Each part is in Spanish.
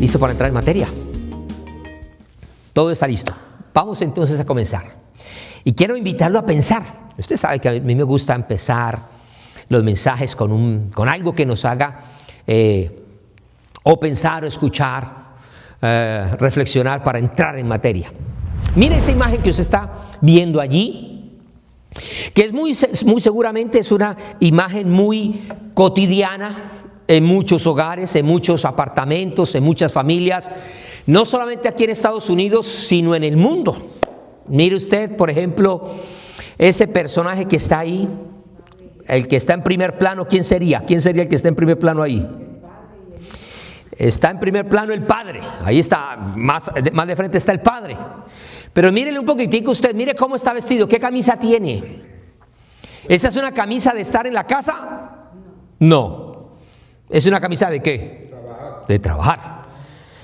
¿Listo para entrar en materia? Todo está listo. Vamos entonces a comenzar. Y quiero invitarlo a pensar. Usted sabe que a mí me gusta empezar los mensajes con algo que nos haga o pensar o escuchar, reflexionar para entrar en materia. Mire esa imagen que usted está viendo allí, que es muy seguramente es una imagen muy cotidiana en muchos hogares, en muchos apartamentos, en muchas familias, no solamente aquí en Estados Unidos, sino en el mundo. Mire usted, por ejemplo, ese personaje que está ahí, el que está en primer plano, ¿quién sería? ¿Quién sería el que está en primer plano ahí? Está en primer plano el Padre, ahí está, más de frente está el Padre. Pero mírele un poquitico usted, mire cómo está vestido, ¿qué camisa tiene? ¿Esa es una camisa de estar en la casa? No. ¿Es una camisa de qué? Trabajar. De trabajar.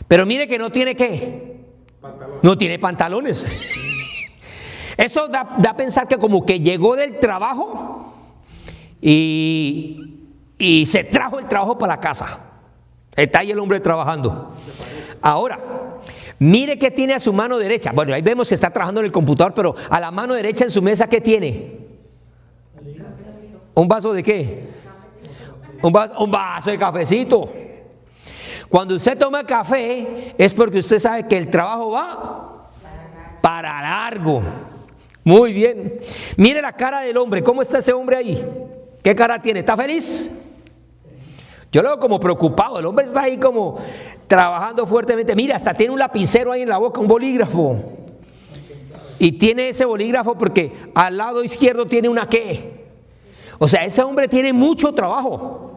Pero mire que no tiene ¿qué? Pantalones. No tiene pantalones. Eso da a pensar que como que llegó del trabajo y se trajo el trabajo para la casa. Está ahí el hombre trabajando. Ahora, mire que tiene a su mano derecha. Bueno, ahí vemos que está trabajando en el computador, pero a la mano derecha en su mesa, ¿qué tiene? ¿Un vaso de qué? Un vaso de cafecito. Cuando usted toma café es porque usted sabe que el trabajo va para largo. Muy bien. Mire la cara del hombre. ¿Cómo está ese hombre ahí? ¿Qué cara tiene? ¿Está feliz? Yo lo veo como preocupado. El hombre está ahí como trabajando fuertemente. Mira, hasta tiene un lapicero ahí en la boca, un bolígrafo. Y tiene ese bolígrafo porque al lado izquierdo tiene una ¿qué? O sea, ese hombre tiene mucho trabajo.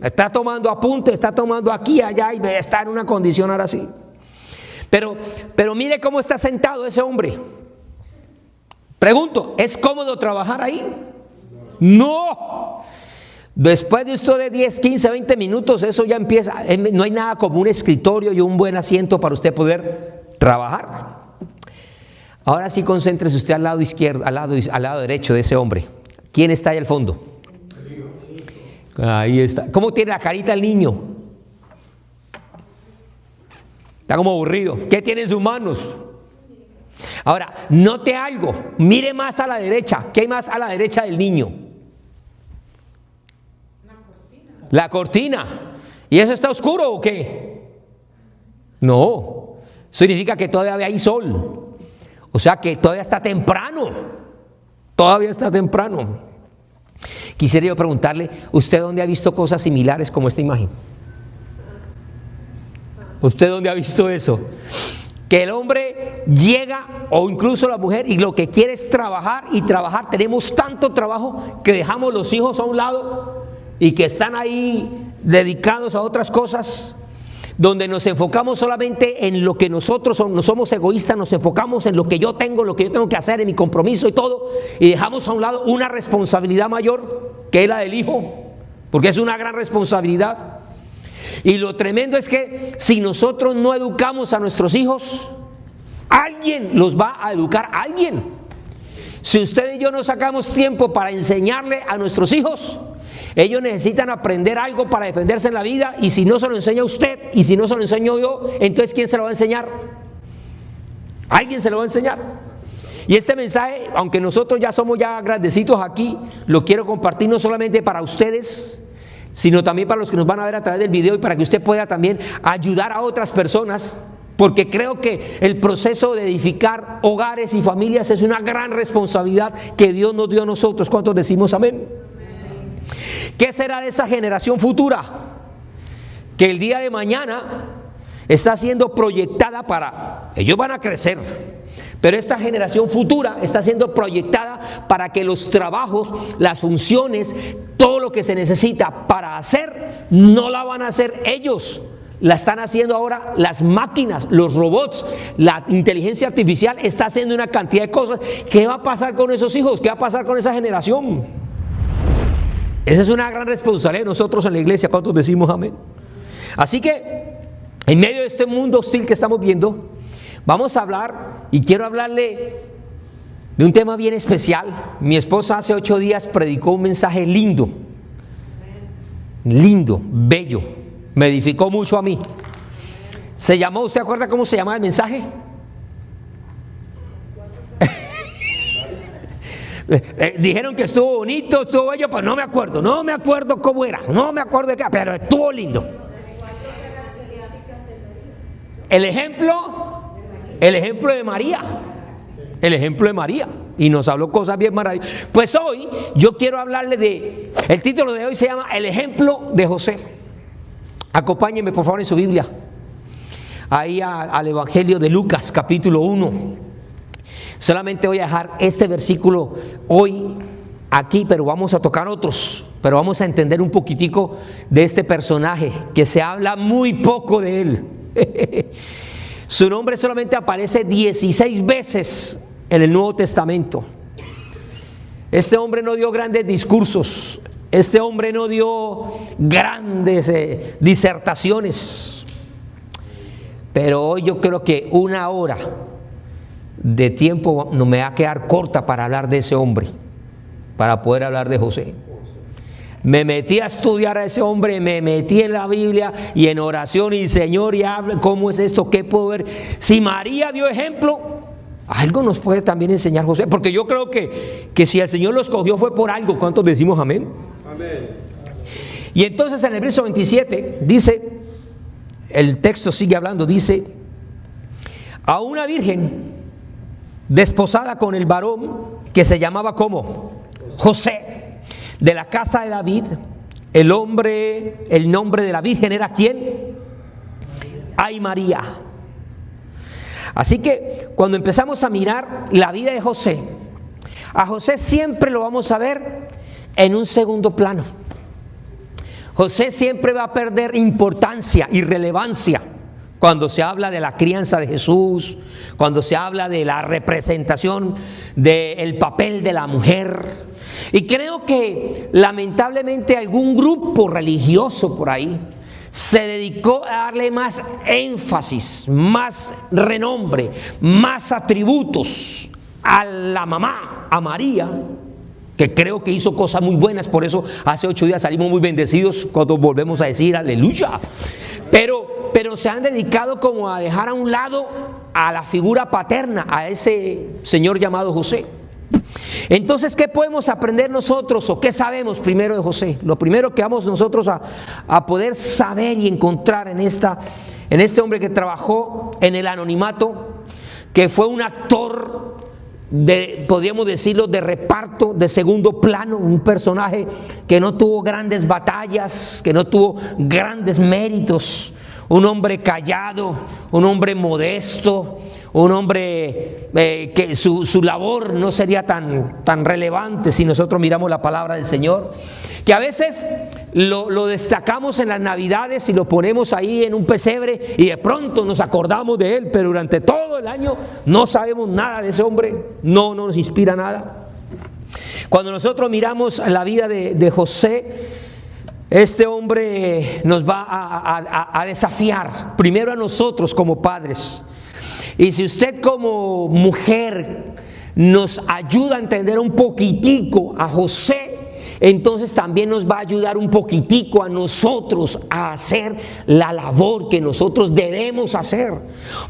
Está tomando apuntes, está tomando aquí, allá y está en una condición ahora sí. Pero mire cómo está sentado ese hombre. Pregunto, ¿es cómodo trabajar ahí? No. Después de usted de 10, 15, 20 minutos, eso ya empieza. No hay nada como un escritorio y un buen asiento para usted poder trabajar. Ahora sí, concéntrese usted al lado izquierdo, al lado derecho de ese hombre. ¿Quién está ahí al fondo? Ahí está. ¿Cómo tiene la carita el niño? Está como aburrido. ¿Qué tiene en sus manos? Ahora, note algo. Mire más a la derecha. ¿Qué hay más a la derecha del niño? La cortina. ¿Y eso está oscuro o qué? No. Significa que todavía hay sol. O sea que todavía está temprano. Todavía está temprano. Quisiera yo preguntarle, ¿usted dónde ha visto cosas similares como esta imagen? ¿Usted dónde ha visto eso? Que el hombre llega, o incluso la mujer, y lo que quiere es trabajar y trabajar. Tenemos tanto trabajo que dejamos los hijos a un lado y que están ahí dedicados a otras cosas, donde nos enfocamos solamente en lo que nosotros somos, no somos egoístas, nos enfocamos en lo que yo tengo que hacer, en mi compromiso y todo, y dejamos a un lado una responsabilidad mayor, que es la del hijo, porque es una gran responsabilidad. Y lo tremendo es que si nosotros no educamos a nuestros hijos, alguien los va a educar, alguien. Si usted y yo no sacamos tiempo para enseñarle a nuestros hijos, ellos necesitan aprender algo para defenderse en la vida, y si no se lo enseña usted y si no se lo enseño yo, entonces ¿quién se lo va a enseñar? Alguien se lo va a enseñar. Y este mensaje, aunque nosotros ya somos ya grandecitos aquí, lo quiero compartir no solamente para ustedes, sino también para los que nos van a ver a través del video, y para que usted pueda también ayudar a otras personas, porque creo que el proceso de edificar hogares y familias es una gran responsabilidad que Dios nos dio a nosotros. ¿Cuántos decimos amén? ¿Qué será de esa generación futura que el día de mañana está siendo proyectada para... Ellos van a crecer, pero esta generación futura está siendo proyectada para que los trabajos, las funciones, todo lo que se necesita para hacer, no la van a hacer ellos. La están haciendo ahora las máquinas, los robots, la inteligencia artificial está haciendo una cantidad de cosas. ¿Qué va a pasar con esos hijos? ¿Qué va a pasar con esa generación? Esa es una gran responsabilidad de nosotros en la iglesia. ¿Cuántos decimos amén? Así que, en medio de este mundo hostil que estamos viendo, vamos a hablar, y quiero hablarle de un tema bien especial. Mi esposa hace 8 días predicó un mensaje lindo, bello, me edificó mucho a mí. Se llamó, ¿usted acuerda cómo se llamaba el mensaje? Dijeron que estuvo bonito, estuvo bello, pero no me acuerdo cómo era, no me acuerdo de qué, pero estuvo lindo. El ejemplo de María. El ejemplo de María. Y nos habló cosas bien maravillosas. Pues hoy yo quiero hablarle el título de hoy se llama El ejemplo de José. Acompáñenme por favor en su Biblia. Ahí al Evangelio de Lucas, capítulo 1. Solamente voy a dejar este versículo hoy aquí, pero vamos a tocar otros. Pero vamos a entender un poquitico de este personaje, que se habla muy poco de él. Su nombre solamente aparece 16 veces en el Nuevo Testamento. Este hombre no dio grandes discursos. Este hombre no dio grandes disertaciones. Pero hoy yo creo que una hora de tiempo no me va a quedar corta para hablar de ese hombre, para poder hablar de José. Me metí a estudiar a ese hombre, me metí en la Biblia y en oración, y Señor, y hable, ¿cómo es esto? ¿Qué puedo ver? Si María dio ejemplo, algo nos puede también enseñar José, porque yo creo que si el Señor lo escogió fue por algo. ¿Cuántos decimos amén? Amén. Y entonces en el verso 27 dice, el texto sigue hablando, dice: a una virgen desposada con el varón que se llamaba ¿cómo? José, de la casa de David. El nombre de la virgen era ¿quién? Ay, María. Así que cuando empezamos a mirar la vida de José, a José siempre lo vamos a ver en un segundo plano. José siempre va a perder importancia y relevancia cuando se habla de la crianza de Jesús, cuando se habla de la representación del papel de la mujer. Y creo que lamentablemente algún grupo religioso por ahí se dedicó a darle más énfasis, más renombre, más atributos a la mamá, a María, que creo que hizo cosas muy buenas. Por eso hace 8 días salimos muy bendecidos cuando volvemos a decir aleluya. Pero se han dedicado como a dejar a un lado a la figura paterna, a ese señor llamado José. Entonces, ¿qué podemos aprender nosotros o qué sabemos primero de José? Lo primero que vamos nosotros a poder saber y encontrar en este hombre que trabajó en el anonimato, que fue un actor podríamos decirlo, de reparto, de segundo plano, un personaje que no tuvo grandes batallas, que no tuvo grandes méritos, un hombre callado, un hombre modesto, un hombre que su labor no sería tan relevante si nosotros miramos la palabra del Señor, que a veces lo destacamos en las Navidades y lo ponemos ahí en un pesebre y de pronto nos acordamos de él, pero durante todo el año no sabemos nada de ese hombre, no nos inspira nada. Cuando nosotros miramos la vida de José, este hombre nos va a desafiar primero a nosotros como padres. Y si usted como mujer nos ayuda a entender un poquitico a José, entonces también nos va a ayudar un poquitico a nosotros a hacer la labor que nosotros debemos hacer,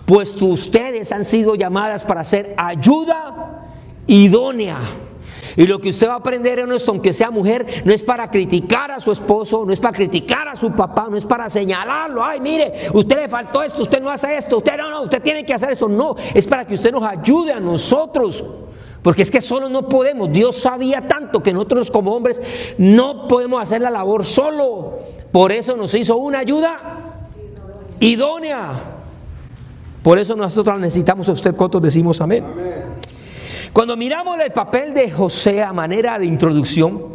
pues ustedes han sido llamadas para hacer ayuda idónea. Y lo que usted va a aprender en esto, aunque sea mujer, no es para criticar a su esposo, no es para criticar a su papá, no es para señalarlo. Ay, mire, usted le faltó esto, usted no hace esto, usted tiene que hacer esto. No, es para que usted nos ayude a nosotros. Porque es que solo no podemos. Dios sabía tanto que nosotros como hombres no podemos hacer la labor solo. Por eso nos hizo una ayuda idónea. Por eso nosotros necesitamos a usted. ¿Cuántos decimos amén? Amén. Cuando miramos el papel de José a manera de introducción,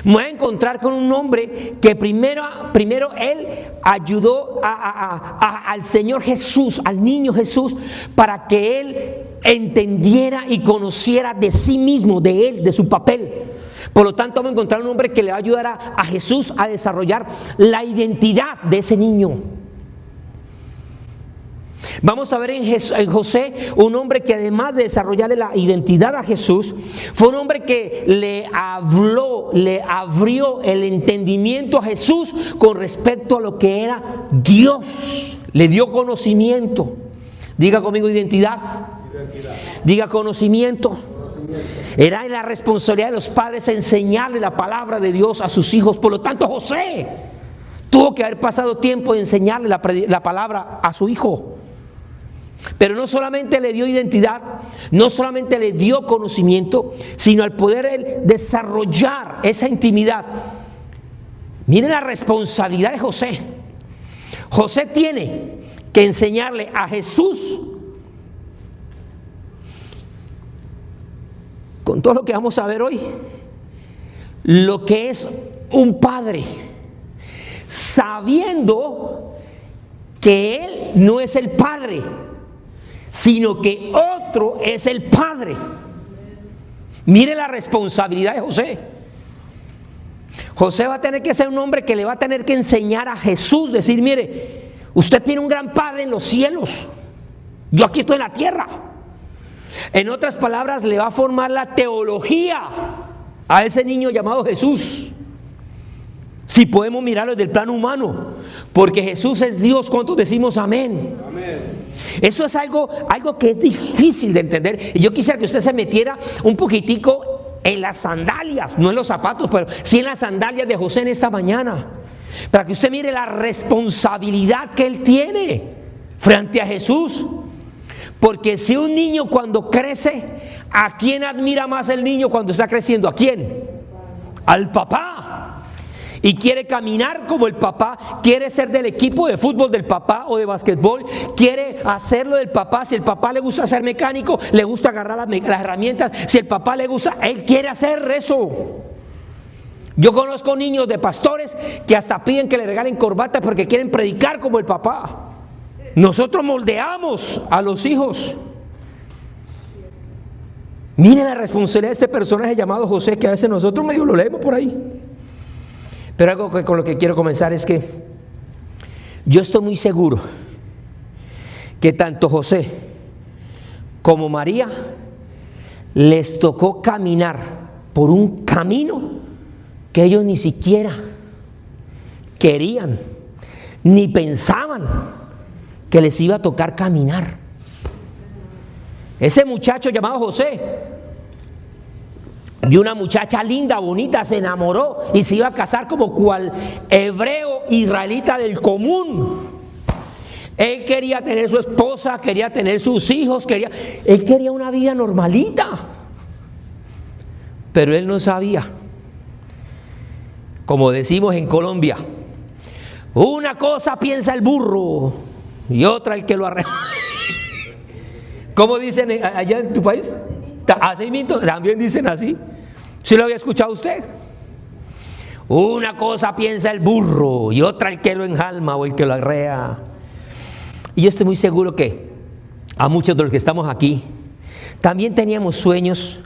me voy a encontrar con un hombre que primero él ayudó al Señor Jesús, al niño Jesús, para que él entendiera y conociera de sí mismo, de él, de su papel. Por lo tanto, vamos a encontrar un hombre que le va a ayudar a Jesús a desarrollar la identidad de ese niño. Vamos a ver en José un hombre que, además de desarrollarle la identidad a Jesús, fue un hombre que le abrió el entendimiento a Jesús con respecto a lo que era Dios, le dio conocimiento. Diga conmigo identidad. Diga conocimiento. Era la responsabilidad de los padres enseñarle la palabra de Dios a sus hijos. Por lo tanto, José tuvo que haber pasado tiempo de enseñarle la palabra a su hijo. Pero no solamente le dio identidad, no solamente le dio conocimiento, sino al poder él desarrollar esa intimidad. Miren la responsabilidad de José. José tiene que enseñarle a Jesús, con todo lo que vamos a ver hoy, lo que es un padre, sabiendo que él no es el padre, sino que otro es el padre. Mire la responsabilidad de José. José va a tener que ser un hombre que le va a tener que enseñar a Jesús, decir, mire, usted tiene un gran padre en los cielos, yo aquí estoy en la tierra. En otras palabras, le va a formar la teología a ese niño llamado Jesús. Si podemos mirarlo desde el plano humano, porque Jesús es Dios. ¿Cuántos decimos amén? Amén. Eso es algo que es difícil de entender. Y yo quisiera que usted se metiera un poquitico en las sandalias, no en los zapatos, pero sí en las sandalias de José en esta mañana, para que usted mire la responsabilidad que él tiene frente a Jesús. Porque si un niño cuando crece, ¿a quién admira más el niño cuando está creciendo? ¿A quién? Al papá. Y quiere caminar como el papá, quiere ser del equipo de fútbol del papá o de basquetbol, quiere hacerlo del papá. Si el papá le gusta ser mecánico, le gusta agarrar las herramientas. Si el papá le gusta, él quiere hacer eso. Yo conozco niños de pastores que hasta piden que le regalen corbata porque quieren predicar como el papá. Nosotros moldeamos a los hijos. Miren la responsabilidad de este personaje llamado José, que a veces nosotros medio lo leemos por ahí. Pero algo con lo que quiero comenzar es que yo estoy muy seguro que tanto José como María les tocó caminar por un camino que ellos ni siquiera querían, ni pensaban que les iba a tocar caminar. Ese muchacho llamado José vio una muchacha linda, bonita, se enamoró y se iba a casar como cual hebreo israelita del común. Él quería tener su esposa, quería tener sus hijos, él quería una vida normalita. Pero él no sabía, como decimos en Colombia, una cosa piensa el burro y otra el que lo arregló. ¿Cómo dicen allá en tu país? Así mismo, también dicen así. ¿Sí lo había escuchado usted? Una cosa piensa el burro y otra el que lo enjalma o el que lo arrea. Y yo estoy muy seguro que a muchos de los que estamos aquí también teníamos sueños,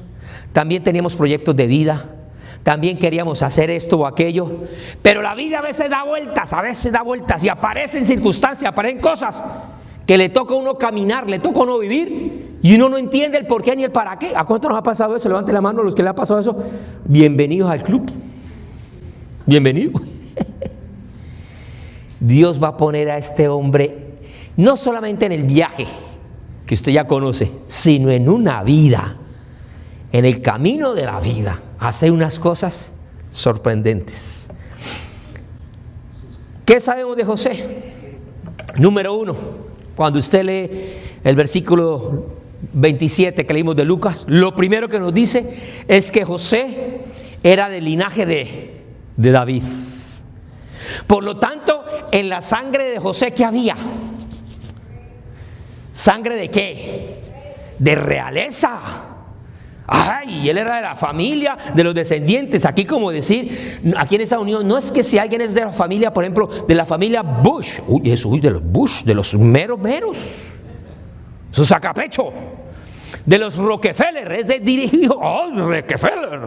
también teníamos proyectos de vida, también queríamos hacer esto o aquello, pero la vida a veces da vueltas y aparecen circunstancias, aparecen cosas que le toca a uno caminar, le toca a uno vivir y uno no entiende el por qué ni el para qué. ¿A cuánto nos ha pasado eso? Levante la mano los que le ha pasado eso. Bienvenidos al club. Bienvenido. Dios va a poner a este hombre no solamente en el viaje que usted ya conoce, sino en una vida, en el camino de la vida, hace unas cosas sorprendentes. ¿Qué sabemos de José? Número 1, cuando usted lee el versículo 27 que leímos de Lucas, lo primero que nos dice es que José era del linaje de David. Por lo tanto, en la sangre de José, ¿qué había? ¿Sangre de qué? De realeza. Ay, él era de la familia, de los descendientes. Aquí, como decir, aquí en Estados Unidos, no es que si alguien es de la familia, por ejemplo, de la familia Bush. Uy, eso, de los Bush, de los meros. Su sacapecho. De los Rockefeller, es de dirigido. Oh, Rockefeller.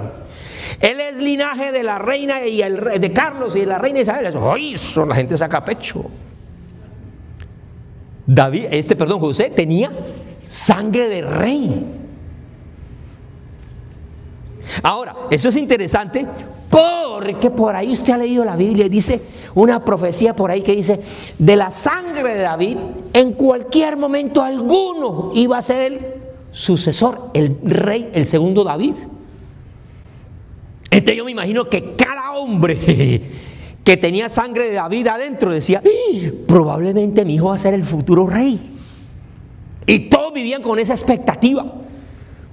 Él es linaje de la reina y de Carlos y de la reina Isabel. Ay, son la gente sacapecho. José tenía sangre de rey. Ahora, eso es interesante Porque por ahí usted ha leído la Biblia y dice una profecía por ahí que dice: de la sangre de David, en cualquier momento alguno iba a ser el sucesor, el rey, el segundo David. Entonces yo me imagino que cada hombre que tenía sangre de David adentro decía: probablemente mi hijo va a ser el futuro rey. Y todos vivían con esa expectativa.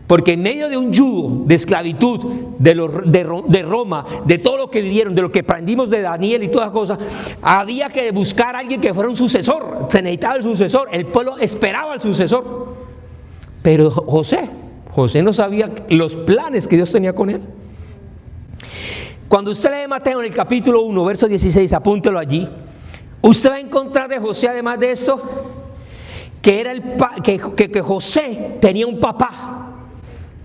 Porque en medio de un yugo de esclavitud de Roma, de todo lo que vivieron, de lo que aprendimos de Daniel y todas las cosas, había que buscar a alguien que fuera un sucesor. Se necesitaba el sucesor. El pueblo esperaba al sucesor. Pero José no sabía los planes que Dios tenía con él. Cuando usted lee Mateo en el capítulo 1, verso 16, apúntelo allí, usted va a encontrar de José, además de esto, que José tenía un papá.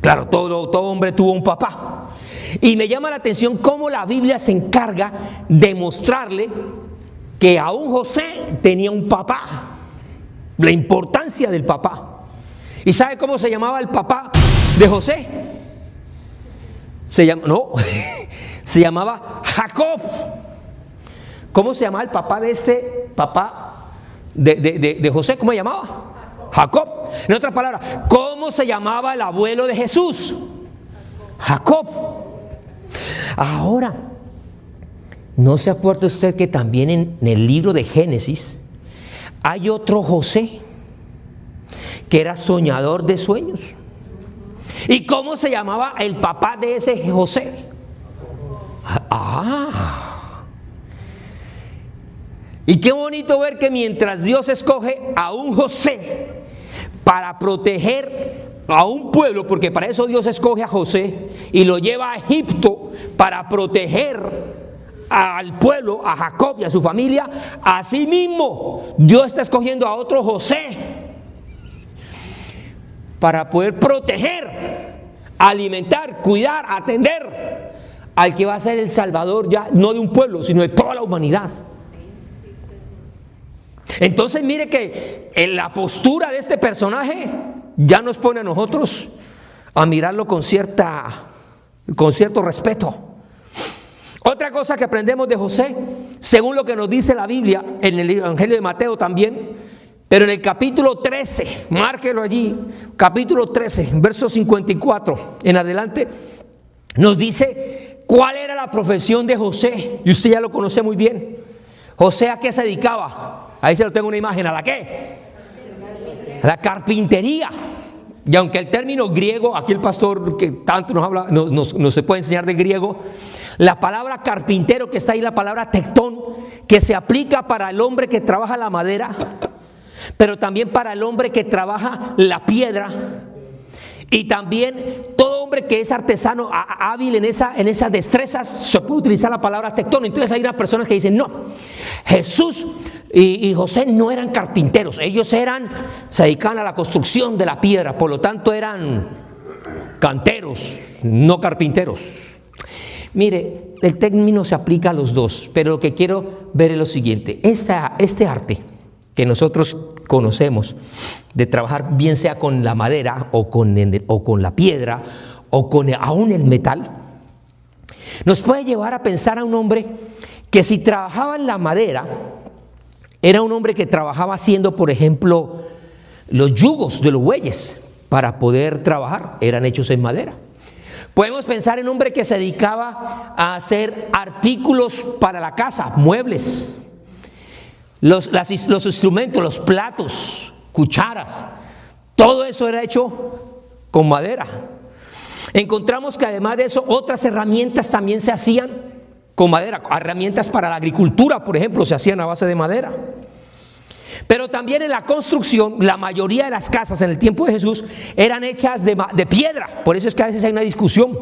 Claro, todo hombre tuvo un papá. Y me llama la atención cómo la Biblia se encarga de mostrarle que aún José tenía un papá. La importancia del papá. ¿Y sabe cómo se llamaba el papá de José? Se llamaba Jacob. ¿Cómo se llamaba el papá de este papá de José? ¿Cómo se llamaba? Jacob. En otras palabras, ¿cómo se llamaba el abuelo de Jesús? Jacob. Ahora, ¿no se acuerda usted que también en el libro de Génesis hay otro José que era soñador de sueños? ¿Y cómo se llamaba el papá de ese José? Y qué bonito ver que mientras Dios escoge a un José para proteger a un pueblo, porque para eso Dios escoge a José y lo lleva a Egipto para proteger al pueblo, a Jacob y a su familia, así mismo Dios está escogiendo a otro José para poder proteger, alimentar, cuidar, atender al que va a ser el Salvador, ya no de un pueblo, sino de toda la humanidad. Entonces mire que en la postura de este personaje ya nos pone a nosotros a mirarlo con cierto respeto. Otra cosa que aprendemos de José, según lo que nos dice la Biblia en el Evangelio de Mateo también, pero en el capítulo 13, márquelo allí, capítulo 13, verso 54 en adelante, nos dice cuál era la profesión de José, y usted ya lo conoce muy bien. José, ¿a qué se dedicaba? Ahí se lo tengo una imagen. ¿A la qué? A la carpintería. Y aunque el término griego, aquí el pastor que tanto nos habla, no se puede enseñar de griego, la palabra carpintero que está ahí, la palabra tectón, que se aplica para el hombre que trabaja la madera, pero también para el hombre que trabaja la piedra, y también todo hombre que es artesano hábil en esas destrezas, se puede utilizar la palabra tectón. Entonces hay unas personas que dicen: no, Jesús y José no eran carpinteros, ellos se dedicaban a la construcción de la piedra, por lo tanto eran canteros, no carpinteros. Mire, el término se aplica a los dos, pero lo que quiero ver es lo siguiente: este arte que nosotros conocemos de trabajar, bien sea con la madera o con la piedra o con aún el metal, nos puede llevar a pensar a un hombre que, si trabajaba en la madera, era un hombre que trabajaba haciendo, por ejemplo, los yugos de los bueyes para poder trabajar, eran hechos en madera. Podemos pensar en un hombre que se dedicaba a hacer artículos para la casa, muebles, los instrumentos, los platos, cucharas, todo eso era hecho con madera. Encontramos que además de eso, otras herramientas también se hacían con madera. Herramientas para la agricultura, por ejemplo, se hacían a base de madera. Pero también en la construcción, la mayoría de las casas en el tiempo de Jesús eran hechas de piedra. Por eso es que a veces hay una discusión.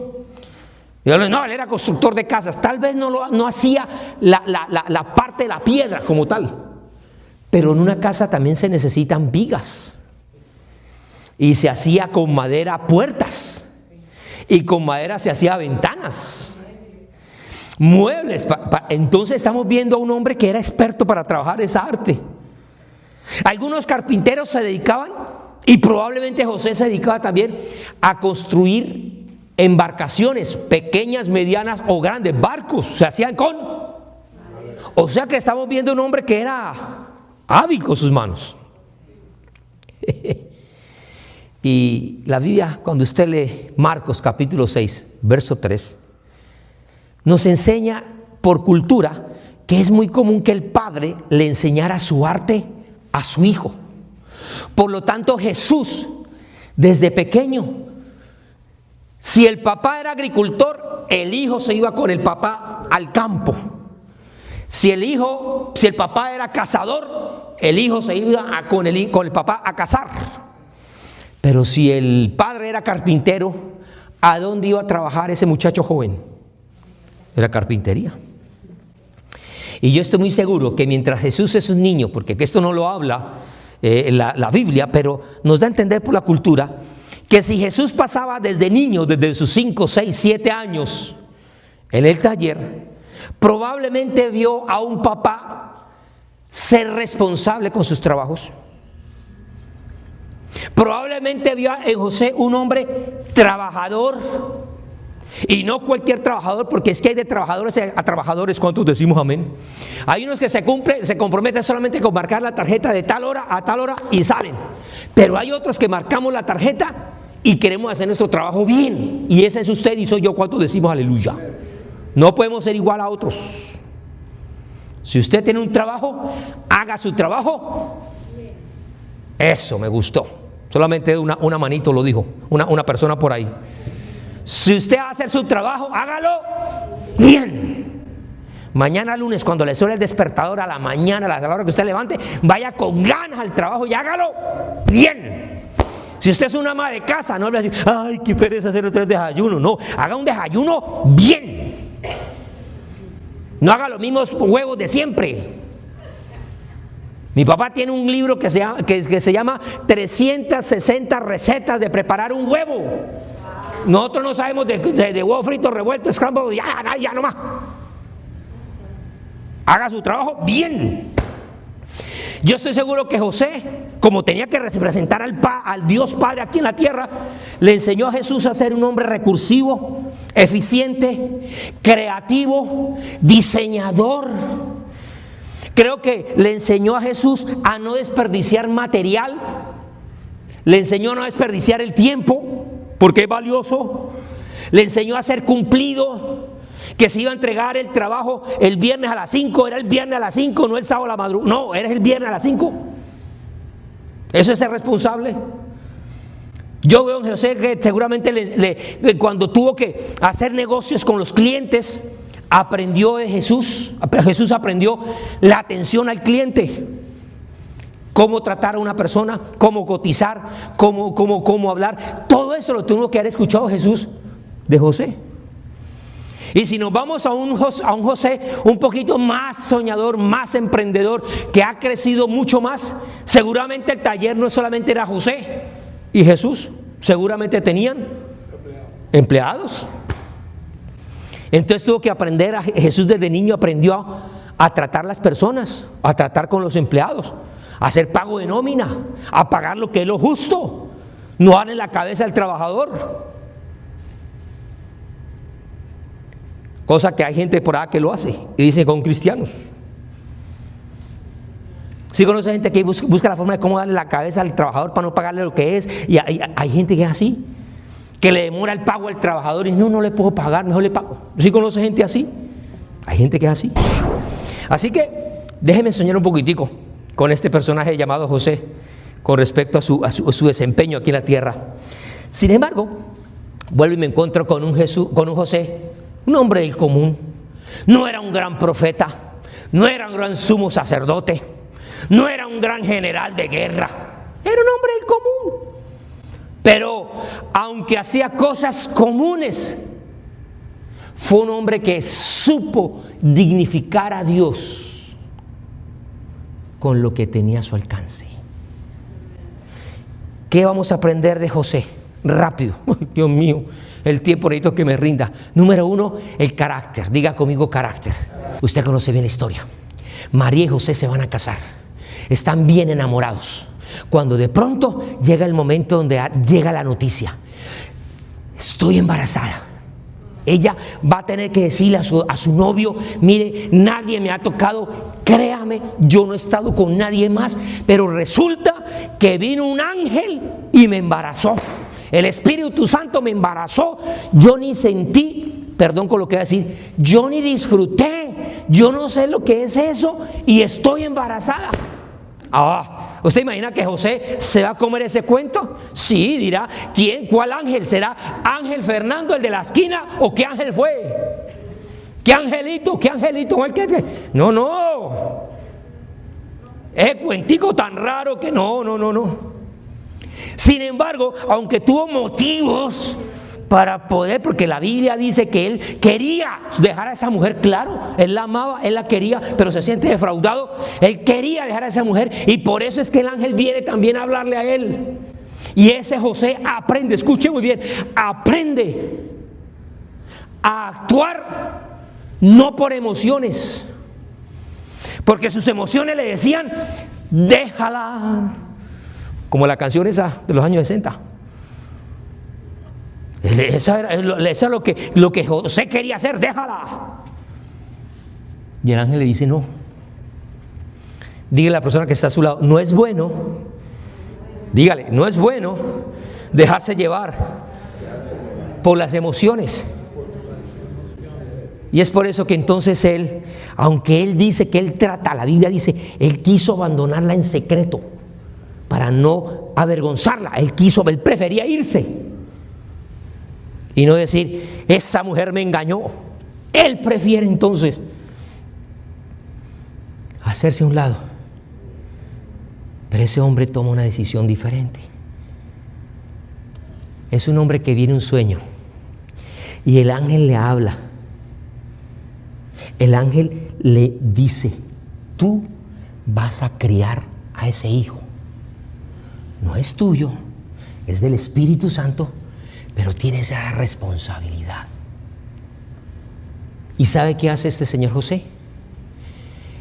No, él era constructor de casas. Tal vez no hacía la parte de la piedra como tal. Pero en una casa también se necesitan vigas. Y se hacía con madera puertas. Y con madera se hacía ventanas. Muebles. Entonces estamos viendo a un hombre que era experto para trabajar esa arte. Algunos carpinteros se dedicaban, y probablemente José se dedicaba también a construir embarcaciones, pequeñas, medianas o grandes, barcos, se hacían con. O sea que estamos viendo un hombre que era hábil con sus manos. Y la Biblia, cuando usted lee Marcos capítulo 6, verso 3, nos enseña por cultura que es muy común que el padre le enseñara su arte a su hijo. Por lo tanto, Jesús, desde pequeño, si el papá era agricultor, el hijo se iba con el papá al campo. Si el papá era cazador, el hijo se iba con el papá a cazar. Pero si el padre era carpintero, ¿a dónde iba a trabajar ese muchacho joven? Era carpintería. Y yo estoy muy seguro que mientras Jesús es un niño, porque esto no lo habla la Biblia, pero nos da a entender por la cultura, que si Jesús pasaba desde niño, desde sus 5, 6, 7 años en el taller, probablemente vio a un papá ser responsable con sus trabajos. Probablemente vio en José un hombre trabajador, y no cualquier trabajador, porque es que hay de trabajadores a trabajadores. ¿Cuántos decimos amén? Hay unos que se comprometen solamente con marcar la tarjeta de tal hora a tal hora y salen, pero hay otros que marcamos la tarjeta y queremos hacer nuestro trabajo bien, y ese es usted y soy yo. ¿Cuántos decimos aleluya? No podemos ser igual a otros. Si usted tiene un trabajo, haga su trabajo. Eso me gustó. Solamente una manito lo dijo, una persona por ahí. Si usted va a hacer su trabajo, hágalo bien. Mañana lunes, cuando le suene el despertador a la mañana, a la hora que usted levante, vaya con ganas al trabajo y hágalo bien. Si usted es una ama de casa, no le va a decir, ay, qué pereza hacer otro desayuno. No, haga un desayuno bien. No haga los mismos huevos de siempre. Mi papá tiene un libro que se llama 360 recetas de preparar un huevo. Nosotros no sabemos de huevo frito, revuelto, scrambled, ya nomás. Haga su trabajo bien. Yo estoy seguro que José, como tenía que representar al Dios Padre aquí en la tierra, le enseñó a Jesús a ser un hombre recursivo, eficiente, creativo, diseñador. Creo que le enseñó a Jesús a no desperdiciar material, le enseñó a no desperdiciar el tiempo, porque es valioso. Le enseñó a ser cumplido, que se iba a entregar el trabajo el viernes a las 5, era el viernes a las 5, no el sábado a la madrugada, no, era el viernes a las 5. Eso es ser responsable. Yo veo en José que seguramente cuando tuvo que hacer negocios con los clientes, aprendió de Jesús. Jesús aprendió la atención al cliente. Cómo tratar a una persona, cómo cotizar, cómo hablar. Todo eso lo tuvo que haber escuchado Jesús de José. Y si nos vamos a un José un poquito más soñador, más emprendedor, que ha crecido mucho más, seguramente el taller no solamente era José y Jesús, seguramente tenían empleados. Entonces tuvo que aprender. Jesús desde niño aprendió a tratar las personas, a tratar con los empleados, a hacer pago de nómina, a pagar lo que es lo justo, no darle la cabeza al trabajador. Cosa que hay gente por ahí que lo hace y dicen con cristianos. Sí, conoce gente que busca la forma de cómo darle la cabeza al trabajador para no pagarle lo que es, y hay gente que es así, que le demora el pago al trabajador y no le puedo pagar, mejor le pago. ¿Sí conoce gente así? Hay gente que es así. Así que déjeme soñar un poquitico con este personaje llamado José con respecto a su desempeño aquí en la tierra. Sin embargo, vuelvo y me encuentro con un José, un hombre del común. No era un gran profeta, no era un gran sumo sacerdote, no era un gran general de guerra, era un hombre del común. Pero aunque hacía cosas comunes, fue un hombre que supo dignificar a Dios con lo que tenía a su alcance. ¿Qué vamos a aprender de José? Rápido, Dios mío, el tiempo necesito que me rinda. Número 1, el carácter. Diga conmigo carácter. Usted conoce bien la historia. María y José se van a casar, están bien enamorados, cuando de pronto llega el momento donde llega la noticia: estoy embarazada. Ella va a tener que decirle a su novio, mire, nadie me ha tocado, créame, yo no he estado con nadie más, pero resulta que vino un ángel y me embarazó. El Espíritu Santo me embarazó, yo ni sentí, perdón con lo que voy a decir, yo ni disfruté, yo no sé lo que es eso y estoy embarazada. ¿Usted imagina que José se va a comer ese cuento? Sí, dirá, ¿quién? ¿Cuál ángel? ¿Será Ángel Fernando, el de la esquina? ¿O qué ángel fue? ¿Qué angelito? ¿Qué angelito? No. Es cuentico tan raro que no. Sin embargo, aunque tuvo motivos para poder, porque la Biblia dice que él quería dejar a esa mujer, claro, él la amaba, él la quería, pero se siente defraudado. Él quería dejar a esa mujer y por eso es que el ángel viene también a hablarle a él. Y ese José aprende, escuche muy bien, aprende a actuar no por emociones, porque sus emociones le decían, déjala, como la canción esa de los años 60. Eso es lo que José quería hacer, déjala. Y el ángel le dice, no. Dígale a la persona que está a su lado, no es bueno, dígale, no es bueno dejarse llevar por las emociones. Y es por eso que entonces él, aunque él dice que él trata, la Biblia dice, él quiso abandonarla en secreto para no avergonzarla, él prefería irse. Y no decir, esa mujer me engañó. Él prefiere entonces hacerse a un lado. Pero ese hombre toma una decisión diferente. Es un hombre que viene un sueño. Y el ángel le habla. El ángel le dice, tú vas a criar a ese hijo. No es tuyo, es del Espíritu Santo. Pero tiene esa responsabilidad. ¿Y sabe qué hace este señor José?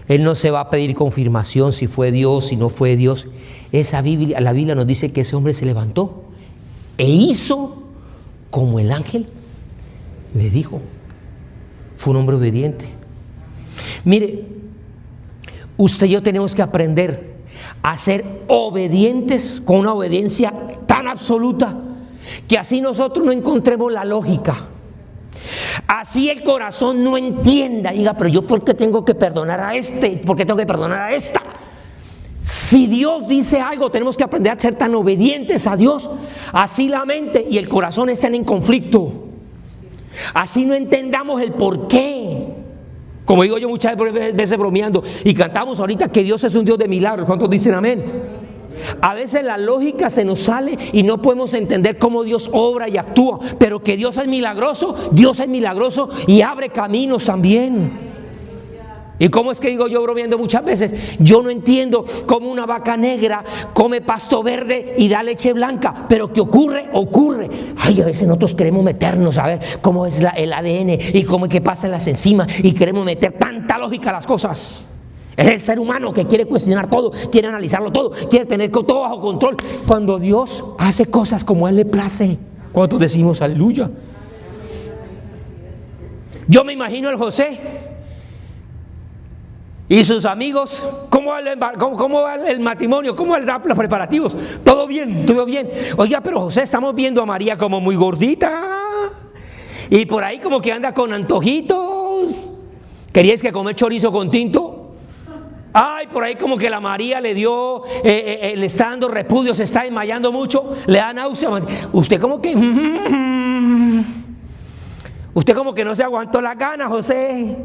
Él no se va a pedir confirmación si fue Dios, si no fue Dios. La Biblia nos dice que ese hombre se levantó e hizo como el ángel le dijo. Fue un hombre obediente. Mire, usted y yo tenemos que aprender a ser obedientes con una obediencia tan absoluta que así nosotros no encontremos la lógica, así el corazón no entienda, diga, pero yo ¿por qué tengo que perdonar a este? ¿Por qué tengo que perdonar a esta? Si Dios dice algo, tenemos que aprender a ser tan obedientes a Dios, así la mente y el corazón estén en conflicto, así no entendamos el por qué. Como digo yo muchas veces bromeando, y cantamos ahorita que Dios es un Dios de milagros. ¿Cuántos dicen amén? A veces la lógica se nos sale y no podemos entender cómo Dios obra y actúa, pero que Dios es milagroso y abre caminos también. ¿Y cómo es que digo yo bromeando muchas veces? Yo no entiendo cómo una vaca negra come pasto verde y da leche blanca, pero ¿qué ocurre? Ocurre. Ay, a veces nosotros queremos meternos a ver cómo es el ADN y cómo es que pasa en las enzimas y queremos meter tanta lógica a las cosas. Es el ser humano que quiere cuestionar todo, quiere analizarlo todo, quiere tener todo bajo control. Cuando Dios hace cosas como a Él le place, ¿cuántos decimos aleluya? Yo me imagino al José y sus amigos, ¿cómo va el matrimonio? ¿Cómo van los preparativos? Todo bien. Oiga, pero José, estamos viendo a María como muy gordita y por ahí como que anda con antojitos. ¿Queríais que comer chorizo con tinto? Ay, por ahí como que la María le dio, le está dando repudio, se está desmayando mucho, le da náusea. Usted como que no se aguantó la gana, José.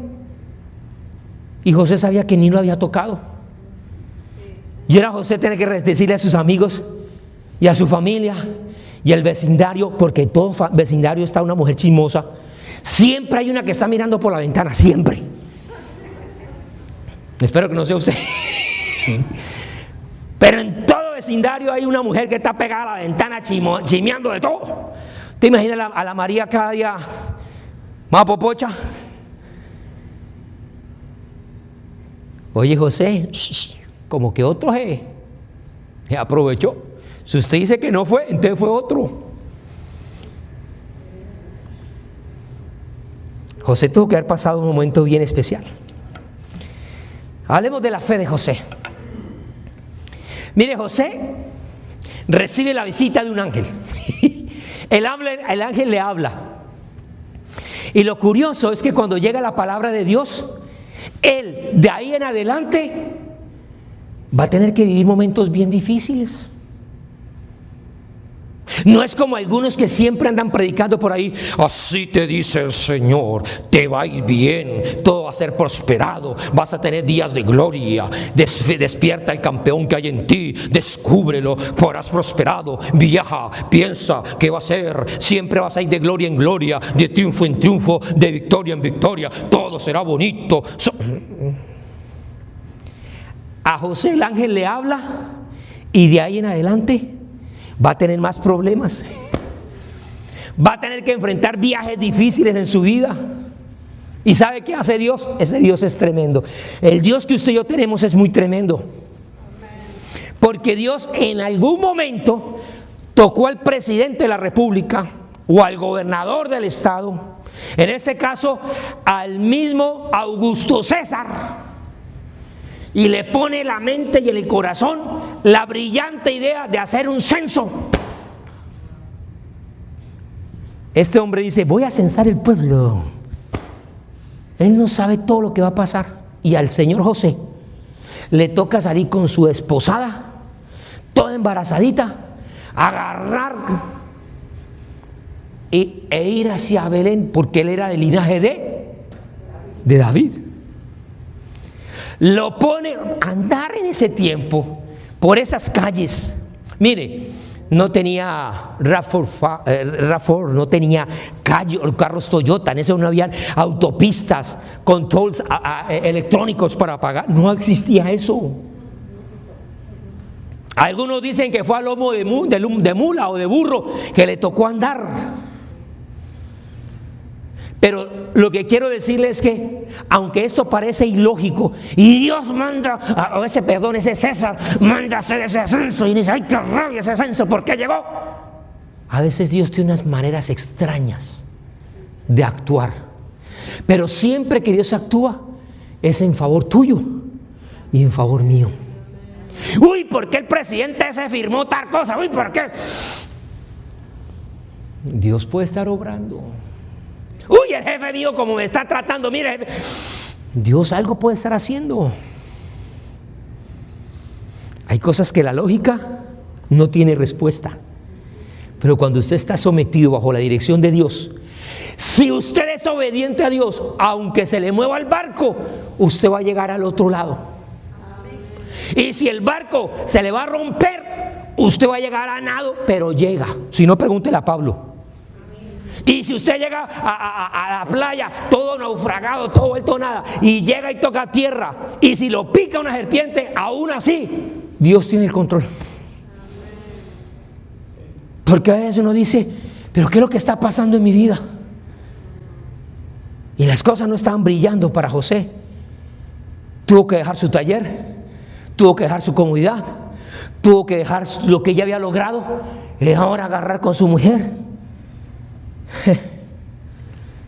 Y José sabía que ni lo había tocado. Y era José tener que decirle a sus amigos y a su familia y al vecindario, porque en todo vecindario está una mujer chismosa. Siempre hay una que está mirando por la ventana, siempre. Espero que no sea usted. Pero en todo vecindario hay una mujer que está pegada a la ventana chismeando de todo. ¿Te imaginas a la María cada día más popocha? Oye, José, como que otro se aprovechó. Si usted dice que no fue, entonces fue otro. José tuvo que haber pasado un momento bien especial. Hablemos de la fe de José. Mire, José recibe la visita de un ángel. El ángel le habla. Y lo curioso es que cuando llega la palabra de Dios, él de ahí en adelante va a tener que vivir momentos bien difíciles. No es como algunos que siempre andan predicando por ahí: así te dice el Señor, te va a ir bien, todo va a ser prosperado, vas a tener días de gloria, despierta el campeón que hay en ti, descúbrelo, serás prosperado, viaja, piensa que va a ser, siempre vas a ir de gloria en gloria, de triunfo en triunfo, de victoria en victoria, todo será bonito. A José el ángel le habla y de ahí en adelante va a tener más problemas, va a tener que enfrentar viajes difíciles en su vida. ¿Y sabe qué hace Dios? Ese Dios es tremendo. El Dios que usted y yo tenemos es muy tremendo, porque Dios en algún momento tocó al presidente de la república o al gobernador del estado, en este caso al mismo Augusto César, y le pone en la mente y en el corazón la brillante idea de hacer un censo. Este hombre dice: voy a censar el pueblo. Él no sabe todo lo que va a pasar. Y al señor José le toca salir con su esposada, toda embarazadita, agarrar e ir hacia Belén, porque él era del linaje de David. Lo pone a andar en ese tiempo por esas calles. Mire, no tenía RAV4, no tenía carros Toyota, en eso no habían autopistas con tolls electrónicos para pagar, no existía eso. Algunos dicen que fue a lomo de mula o de burro que le tocó andar. Pero lo que quiero decirles es que, aunque esto parece ilógico, y Dios manda, ese César manda a hacer ese censo, y dice: ¡ay, qué rabia ese censo! ¿Por qué llegó? A veces Dios tiene unas maneras extrañas de actuar, pero siempre que Dios actúa es en favor tuyo y en favor mío. Uy, ¿por qué el presidente ese firmó tal cosa? Uy, ¿por qué? Dios puede estar obrando. Uy, el jefe mío como me está tratando, mire, Dios algo puede estar haciendo. Hay cosas que la lógica no tiene respuesta, pero cuando usted está sometido bajo la dirección de Dios, si usted es obediente a Dios, aunque se le mueva el barco, usted va a llegar al otro lado. Y si el barco se le va a romper, usted va a llegar a nado, pero llega. Si no, pregúntele a Pablo. Y si usted llega a la playa todo naufragado, todo vuelto nada, y llega y toca tierra, y si lo pica una serpiente, aún así Dios tiene el control. Porque a veces uno dice: ¿pero qué es lo que está pasando en mi vida? Y las cosas no estaban brillando para José. Tuvo que dejar su taller, tuvo que dejar su comodidad, tuvo que dejar lo que ya había logrado, y ahora agarrar con su mujer.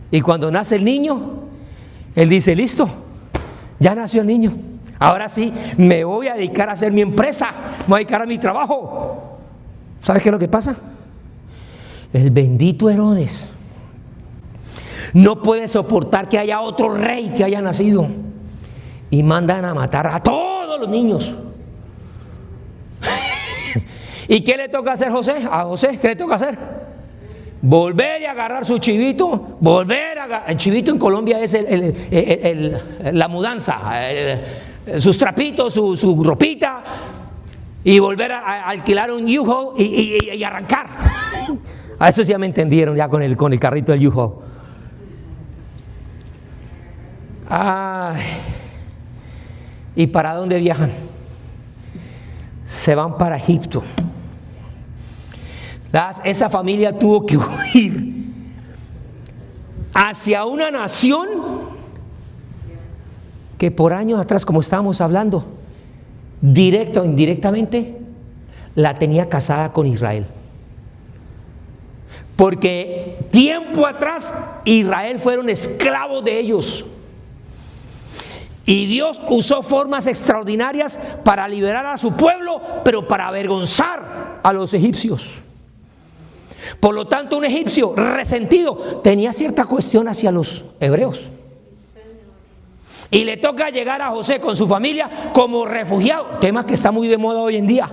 Y cuando nace el niño, él dice: listo, ya nació el niño, ahora sí me voy a dedicar a hacer mi empresa, me voy a dedicar a mi trabajo. ¿Sabes qué es lo que pasa? El bendito Herodes no puede soportar que haya otro rey que haya nacido, y mandan a matar a todos los niños. ¿Y qué le toca hacer a José? ¿Qué le toca hacer? Volver y agarrar su chivito, el chivito en Colombia es la mudanza, sus trapitos, su ropita, y volver a alquilar un U-Haul y arrancar. A eso ya me entendieron, ya con el carrito del U-Haul. ¿Y para dónde viajan? Se van para Egipto. Esa familia tuvo que huir hacia una nación que por años atrás, como estábamos hablando, directo o indirectamente, la tenía casada con Israel. Porque tiempo atrás Israel fueron esclavos de ellos. Y Dios usó formas extraordinarias para liberar a su pueblo, pero para avergonzar a los egipcios. Por lo tanto, un egipcio resentido tenía cierta cuestión hacia los hebreos. Y le toca llegar a José con su familia como refugiado, tema que está muy de moda hoy en día.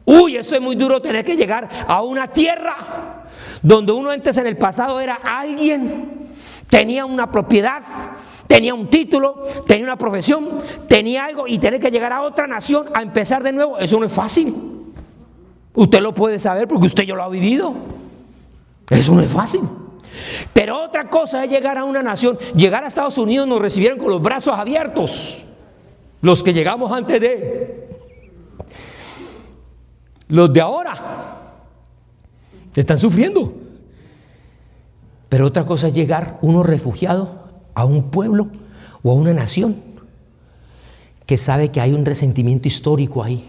Uy, eso es muy duro, tener que llegar a una tierra donde uno antes en el pasado era alguien, tenía una propiedad, tenía un título, tenía una profesión, tenía algo, y tener que llegar a otra nación a empezar de nuevo. Eso no es fácil. Usted lo puede saber porque usted ya lo ha vivido. Eso no es fácil. Pero otra cosa es llegar a una nación. Llegar a Estados Unidos nos recibieron con los brazos abiertos. Los que llegamos antes de... Los de ahora están sufriendo. Pero otra cosa es llegar uno refugiado a un pueblo o a una nación que sabe que hay un resentimiento histórico ahí.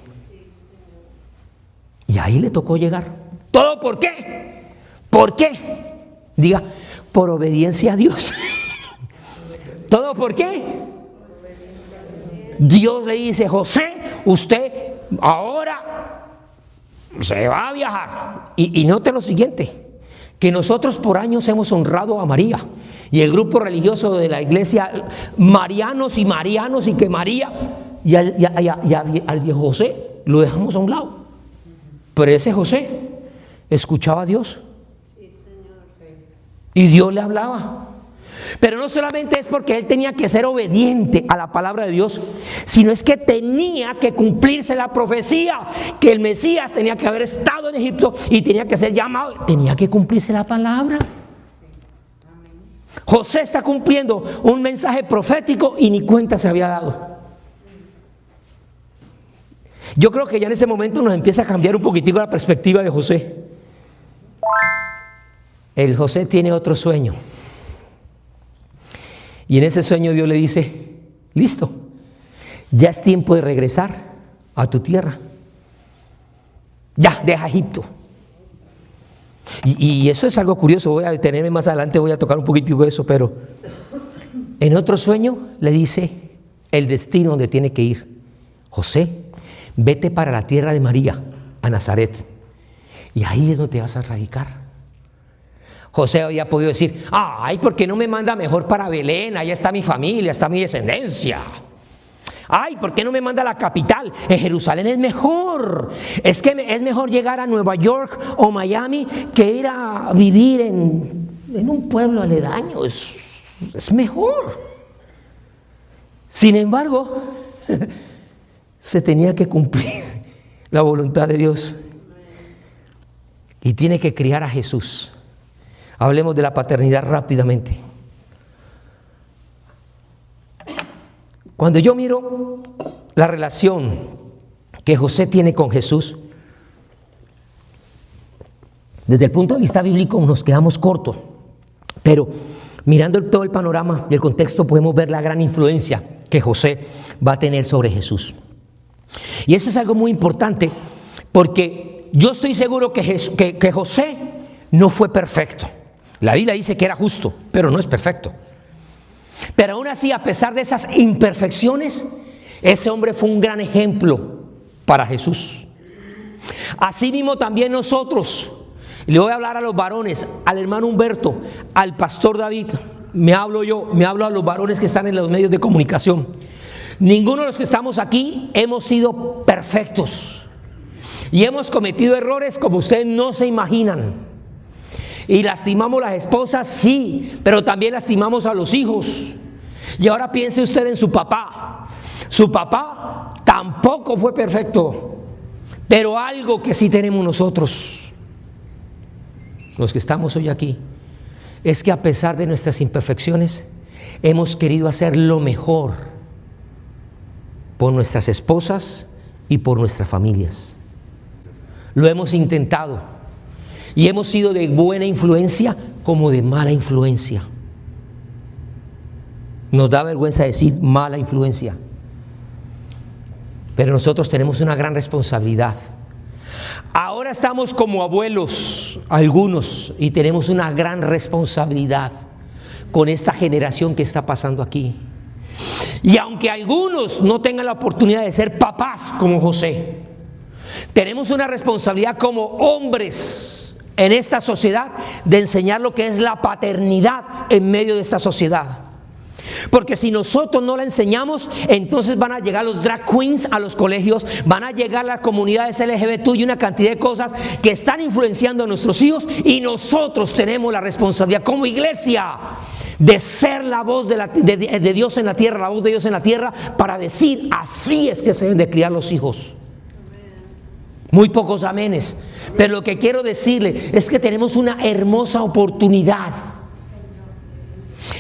Y ahí le tocó llegar. ¿Todo por qué? ¿Por qué? Diga, por obediencia a Dios. ¿Todo por qué? Dios le dice, José, usted ahora se va a viajar. Y note lo siguiente, que nosotros por años hemos honrado a María. Y el grupo religioso de la iglesia, marianos, y que María, y al viejo José lo dejamos a un lado. Pero ese José escuchaba a Dios. Y Dios le hablaba. Pero no solamente es porque él tenía que ser obediente a la palabra de Dios, sino es que tenía que cumplirse la profecía, que el Mesías tenía que haber estado en Egipto y tenía que ser llamado, tenía que cumplirse la palabra. José está cumpliendo un mensaje profético y ni cuenta se había dado. Yo creo que ya en ese momento nos empieza a cambiar un poquitico la perspectiva de José. El José tiene otro sueño. Y en ese sueño Dios le dice, listo, ya es tiempo de regresar a tu tierra. Ya, deja Egipto. Y eso es algo curioso, voy a detenerme más adelante, voy a tocar un poquitico de eso, pero en otro sueño le dice el destino donde tiene que ir. José, vete para la tierra de María, a Nazaret, y ahí es donde te vas a radicar. José había podido decir, ay, ¿por qué no me manda mejor para Belén? Allá está mi familia, está mi descendencia. Ay, ¿por qué no me manda a la capital? En Jerusalén es mejor. Es que es mejor llegar a Nueva York o Miami que ir a vivir en un pueblo aledaño. Es mejor. Sin embargo, se tenía que cumplir la voluntad de Dios. Y tiene que criar a Jesús. Hablemos de la paternidad rápidamente. Cuando yo miro la relación que José tiene con Jesús, desde el punto de vista bíblico nos quedamos cortos, pero mirando todo el panorama y el contexto podemos ver la gran influencia que José va a tener sobre Jesús. Y eso es algo muy importante porque yo estoy seguro que José no fue perfecto. La Biblia dice que era justo, pero no es perfecto. Pero aún así, a pesar de esas imperfecciones, ese hombre fue un gran ejemplo para Jesús. Así mismo también nosotros, le voy a hablar a los varones, al hermano Humberto, al pastor David, me hablo a los varones que están en los medios de comunicación. Ninguno de los que estamos aquí hemos sido perfectos y hemos cometido errores como ustedes no se imaginan. Y lastimamos a las esposas, sí, pero también lastimamos a los hijos. Y ahora piense usted en su papá. Su papá tampoco fue perfecto, pero algo que sí tenemos nosotros, los que estamos hoy aquí, es que a pesar de nuestras imperfecciones, hemos querido hacer lo mejor por nuestras esposas y por nuestras familias. Lo hemos intentado. Y hemos sido de buena influencia como de mala influencia. Nos da vergüenza decir mala influencia. Pero nosotros tenemos una gran responsabilidad. Ahora estamos como abuelos, algunos, y tenemos una gran responsabilidad con esta generación que está pasando aquí. Y aunque algunos no tengan la oportunidad de ser papás como José, tenemos una responsabilidad como hombres en esta sociedad de enseñar lo que es la paternidad en medio de esta sociedad. Porque si nosotros no la enseñamos, entonces van a llegar los drag queens a los colegios, van a llegar las comunidades LGBT y una cantidad de cosas que están influenciando a nuestros hijos, y nosotros tenemos la responsabilidad como iglesia de ser la voz de Dios en la tierra, la voz de Dios en la tierra, para decir así es que se deben de criar los hijos. Muy pocos amenes, pero lo que quiero decirle es que tenemos una hermosa oportunidad.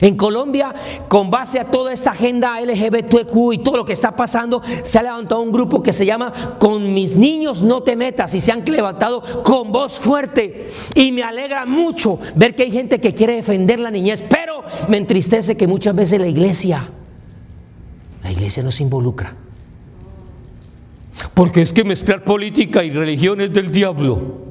En Colombia, con base a toda esta agenda LGBTQ y todo lo que está pasando, se ha levantado un grupo que se llama Con mis niños no te metas, y se han levantado con voz fuerte, y me alegra mucho ver que hay gente que quiere defender la niñez, pero me entristece que muchas veces la iglesia no se involucra, porque es que mezclar política y religión es del diablo.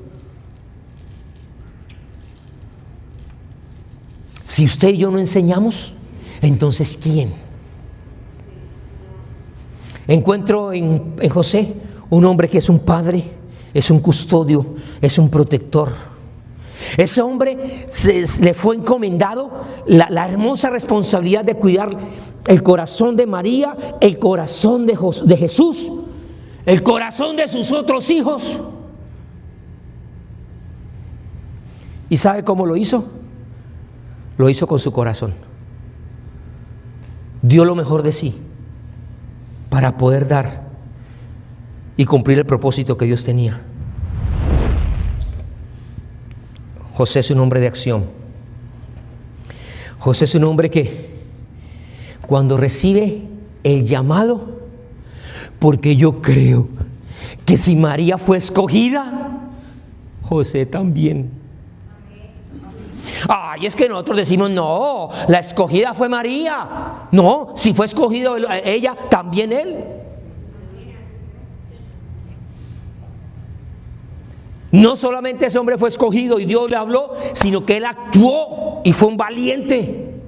Si usted y yo no enseñamos, entonces ¿quién? Encuentro en José un hombre que es un padre, es un custodio, es un protector. Ese hombre le fue encomendado la hermosa responsabilidad de cuidar el corazón de María, el corazón de Jesús, el corazón de sus otros hijos. ¿Y sabe cómo lo hizo? Lo hizo con su corazón. Dio lo mejor de sí para poder dar y cumplir el propósito que Dios tenía. José es un hombre de acción. José es un hombre que cuando recibe el llamado, porque yo creo que si María fue escogida, José también. Ay, es que nosotros decimos, no, la escogida fue María. No, si fue escogido ella, también él. No solamente ese hombre fue escogido y Dios le habló, sino que él actuó y fue un valiente.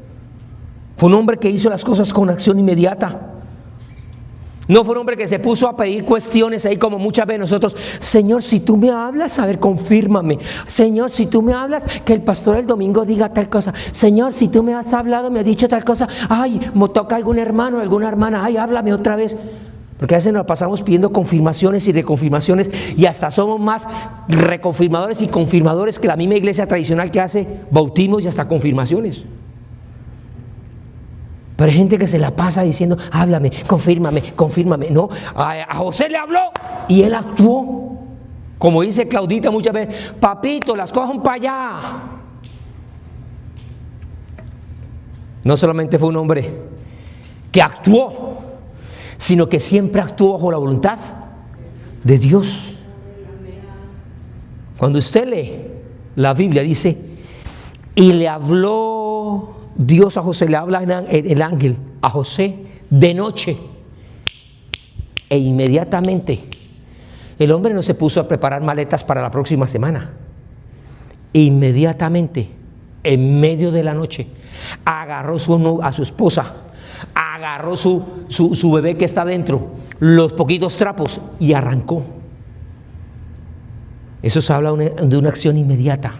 Fue un hombre que hizo las cosas con acción inmediata. No fue un hombre que se puso a pedir cuestiones ahí como muchas veces nosotros. Señor, si tú me hablas, a ver, confírmame. Señor, si tú me hablas, que el pastor el domingo diga tal cosa. Señor, si tú me has hablado, me has dicho tal cosa. Ay, me toca algún hermano, alguna hermana. Ay, háblame otra vez. Porque a veces nos pasamos pidiendo confirmaciones y reconfirmaciones, y hasta somos más reconfirmadores y confirmadores que la misma iglesia tradicional que hace bautismos y hasta confirmaciones. Pero hay gente que se la pasa diciendo, háblame, confírmame, confírmame. No, a José le habló y él actuó. Como dice Claudita muchas veces, papito, las cosas son para allá. No solamente fue un hombre que actuó, sino que siempre actuó bajo la voluntad de Dios. Cuando usted lee la Biblia, dice, y le habló Dios a José, le habla el ángel a José de noche, e inmediatamente el hombre no se puso a preparar maletas para la próxima semana. Inmediatamente, en medio de la noche, agarró a su esposa, agarró su bebé que está dentro, los poquitos trapos, y arrancó. Eso se habla de una acción inmediata.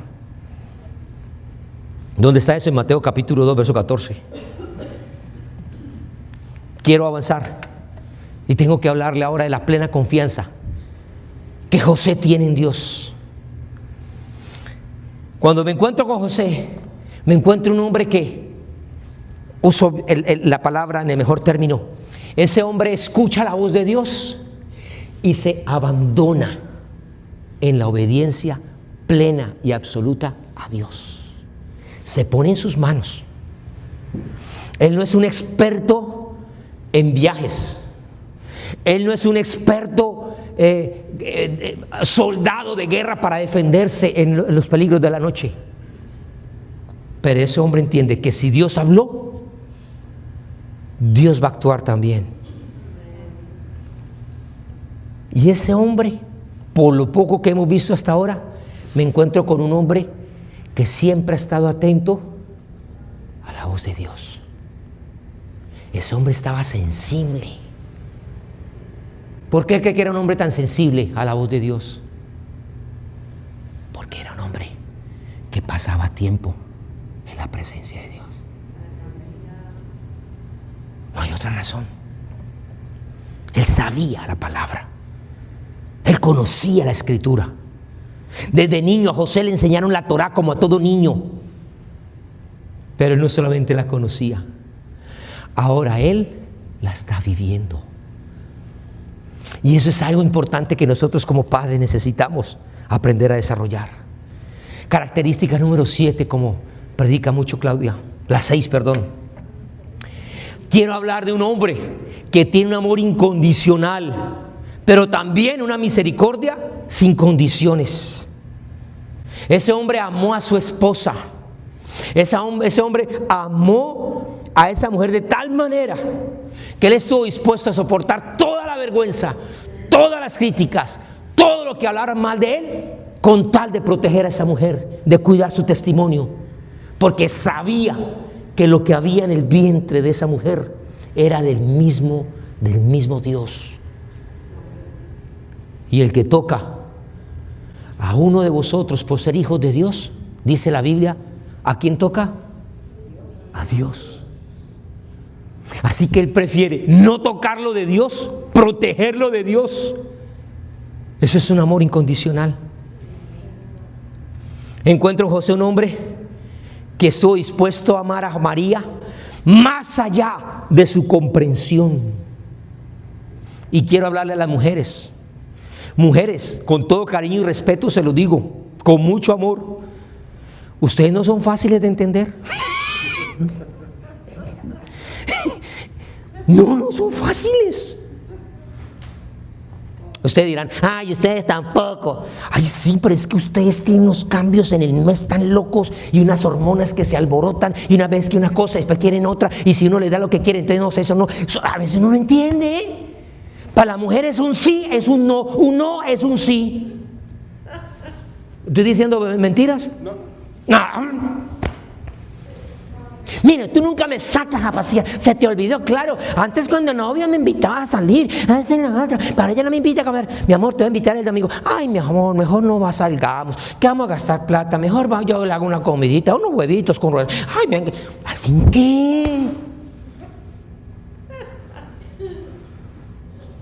¿Dónde está eso? En Mateo capítulo 2, verso 14. Quiero avanzar y tengo que hablarle ahora de la plena confianza que José tiene en Dios. Cuando me encuentro con José, me encuentro un hombre que, uso la palabra en el mejor término, ese hombre escucha la voz de Dios y se abandona en la obediencia plena y absoluta a Dios. Se pone en sus manos. Él no es un experto en viajes. Él no es un experto soldado de guerra para defenderse en los peligros de la noche. Pero ese hombre entiende que si Dios habló, Dios va a actuar también. Y ese hombre por lo poco que hemos visto hasta ahora, me encuentro con un hombre que siempre ha estado atento a la voz de Dios. Ese hombre estaba sensible. ¿Por qué cree que era un hombre tan sensible a la voz de Dios? Porque era un hombre que pasaba tiempo en la presencia de Dios. No hay otra razón. Él sabía la palabra. Él conocía la Escritura. Desde niño a José le enseñaron la Torá como a todo niño. Pero él no solamente la conocía. Ahora él la está viviendo. Y eso es algo importante que nosotros como padres necesitamos aprender a desarrollar. Característica número 7, como predica mucho Claudia. La 6, perdón. Quiero hablar de un hombre que tiene un amor incondicional, pero también una misericordia sin condiciones. Ese hombre amó a su esposa. Ese hombre amó a esa mujer de tal manera que él estuvo dispuesto a soportar toda la vergüenza, todas las críticas, todo lo que hablaran mal de él, con tal de proteger a esa mujer, de cuidar su testimonio, porque sabía que lo que había en el vientre de esa mujer era del mismo Dios. Y el que toca a uno de vosotros por ser hijos de Dios, dice la Biblia, ¿a quién toca? A Dios. Así que él prefiere no tocarlo de Dios, protegerlo de Dios. Eso es un amor incondicional. Encuentro en José un hombre que estuvo dispuesto a amar a María más allá de su comprensión. Y quiero hablarle a las mujeres. Mujeres, con todo cariño y respeto se lo digo, con mucho amor. Ustedes no son fáciles de entender. No son fáciles. Ustedes dirán, ay, ustedes tampoco. Ay, sí, pero es que ustedes tienen unos cambios en el mes tan locos y unas hormonas que se alborotan y una vez que una cosa, después quieren otra, y si uno les da lo que quiere, entonces no sé, eso no. A veces uno no entiende. Para la mujer es un sí, es un no es un sí. ¿Estoy diciendo mentiras? No. Mira, tú nunca me sacas a pasear. Se te olvidó, claro. Antes cuando novia me invitaba a salir. Para ella no me invita a comer. Mi amor, te voy a invitar el domingo. Ay, mi amor, mejor no salgamos. ¿Qué vamos a gastar plata? Mejor yo le hago una comidita, unos huevitos con ruedas. Ay, venga. ¿Así qué?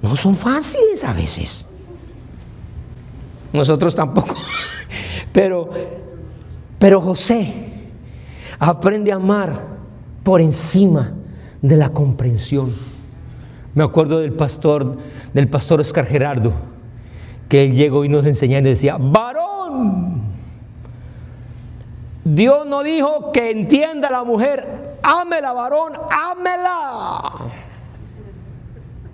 No son fáciles a veces. Nosotros tampoco. Pero José aprende a amar por encima de la comprensión. Me acuerdo del pastor Oscar Gerardo, que él llegó y nos enseñaba y decía, varón, Dios no dijo que entienda a la mujer, ámela varón, ámela.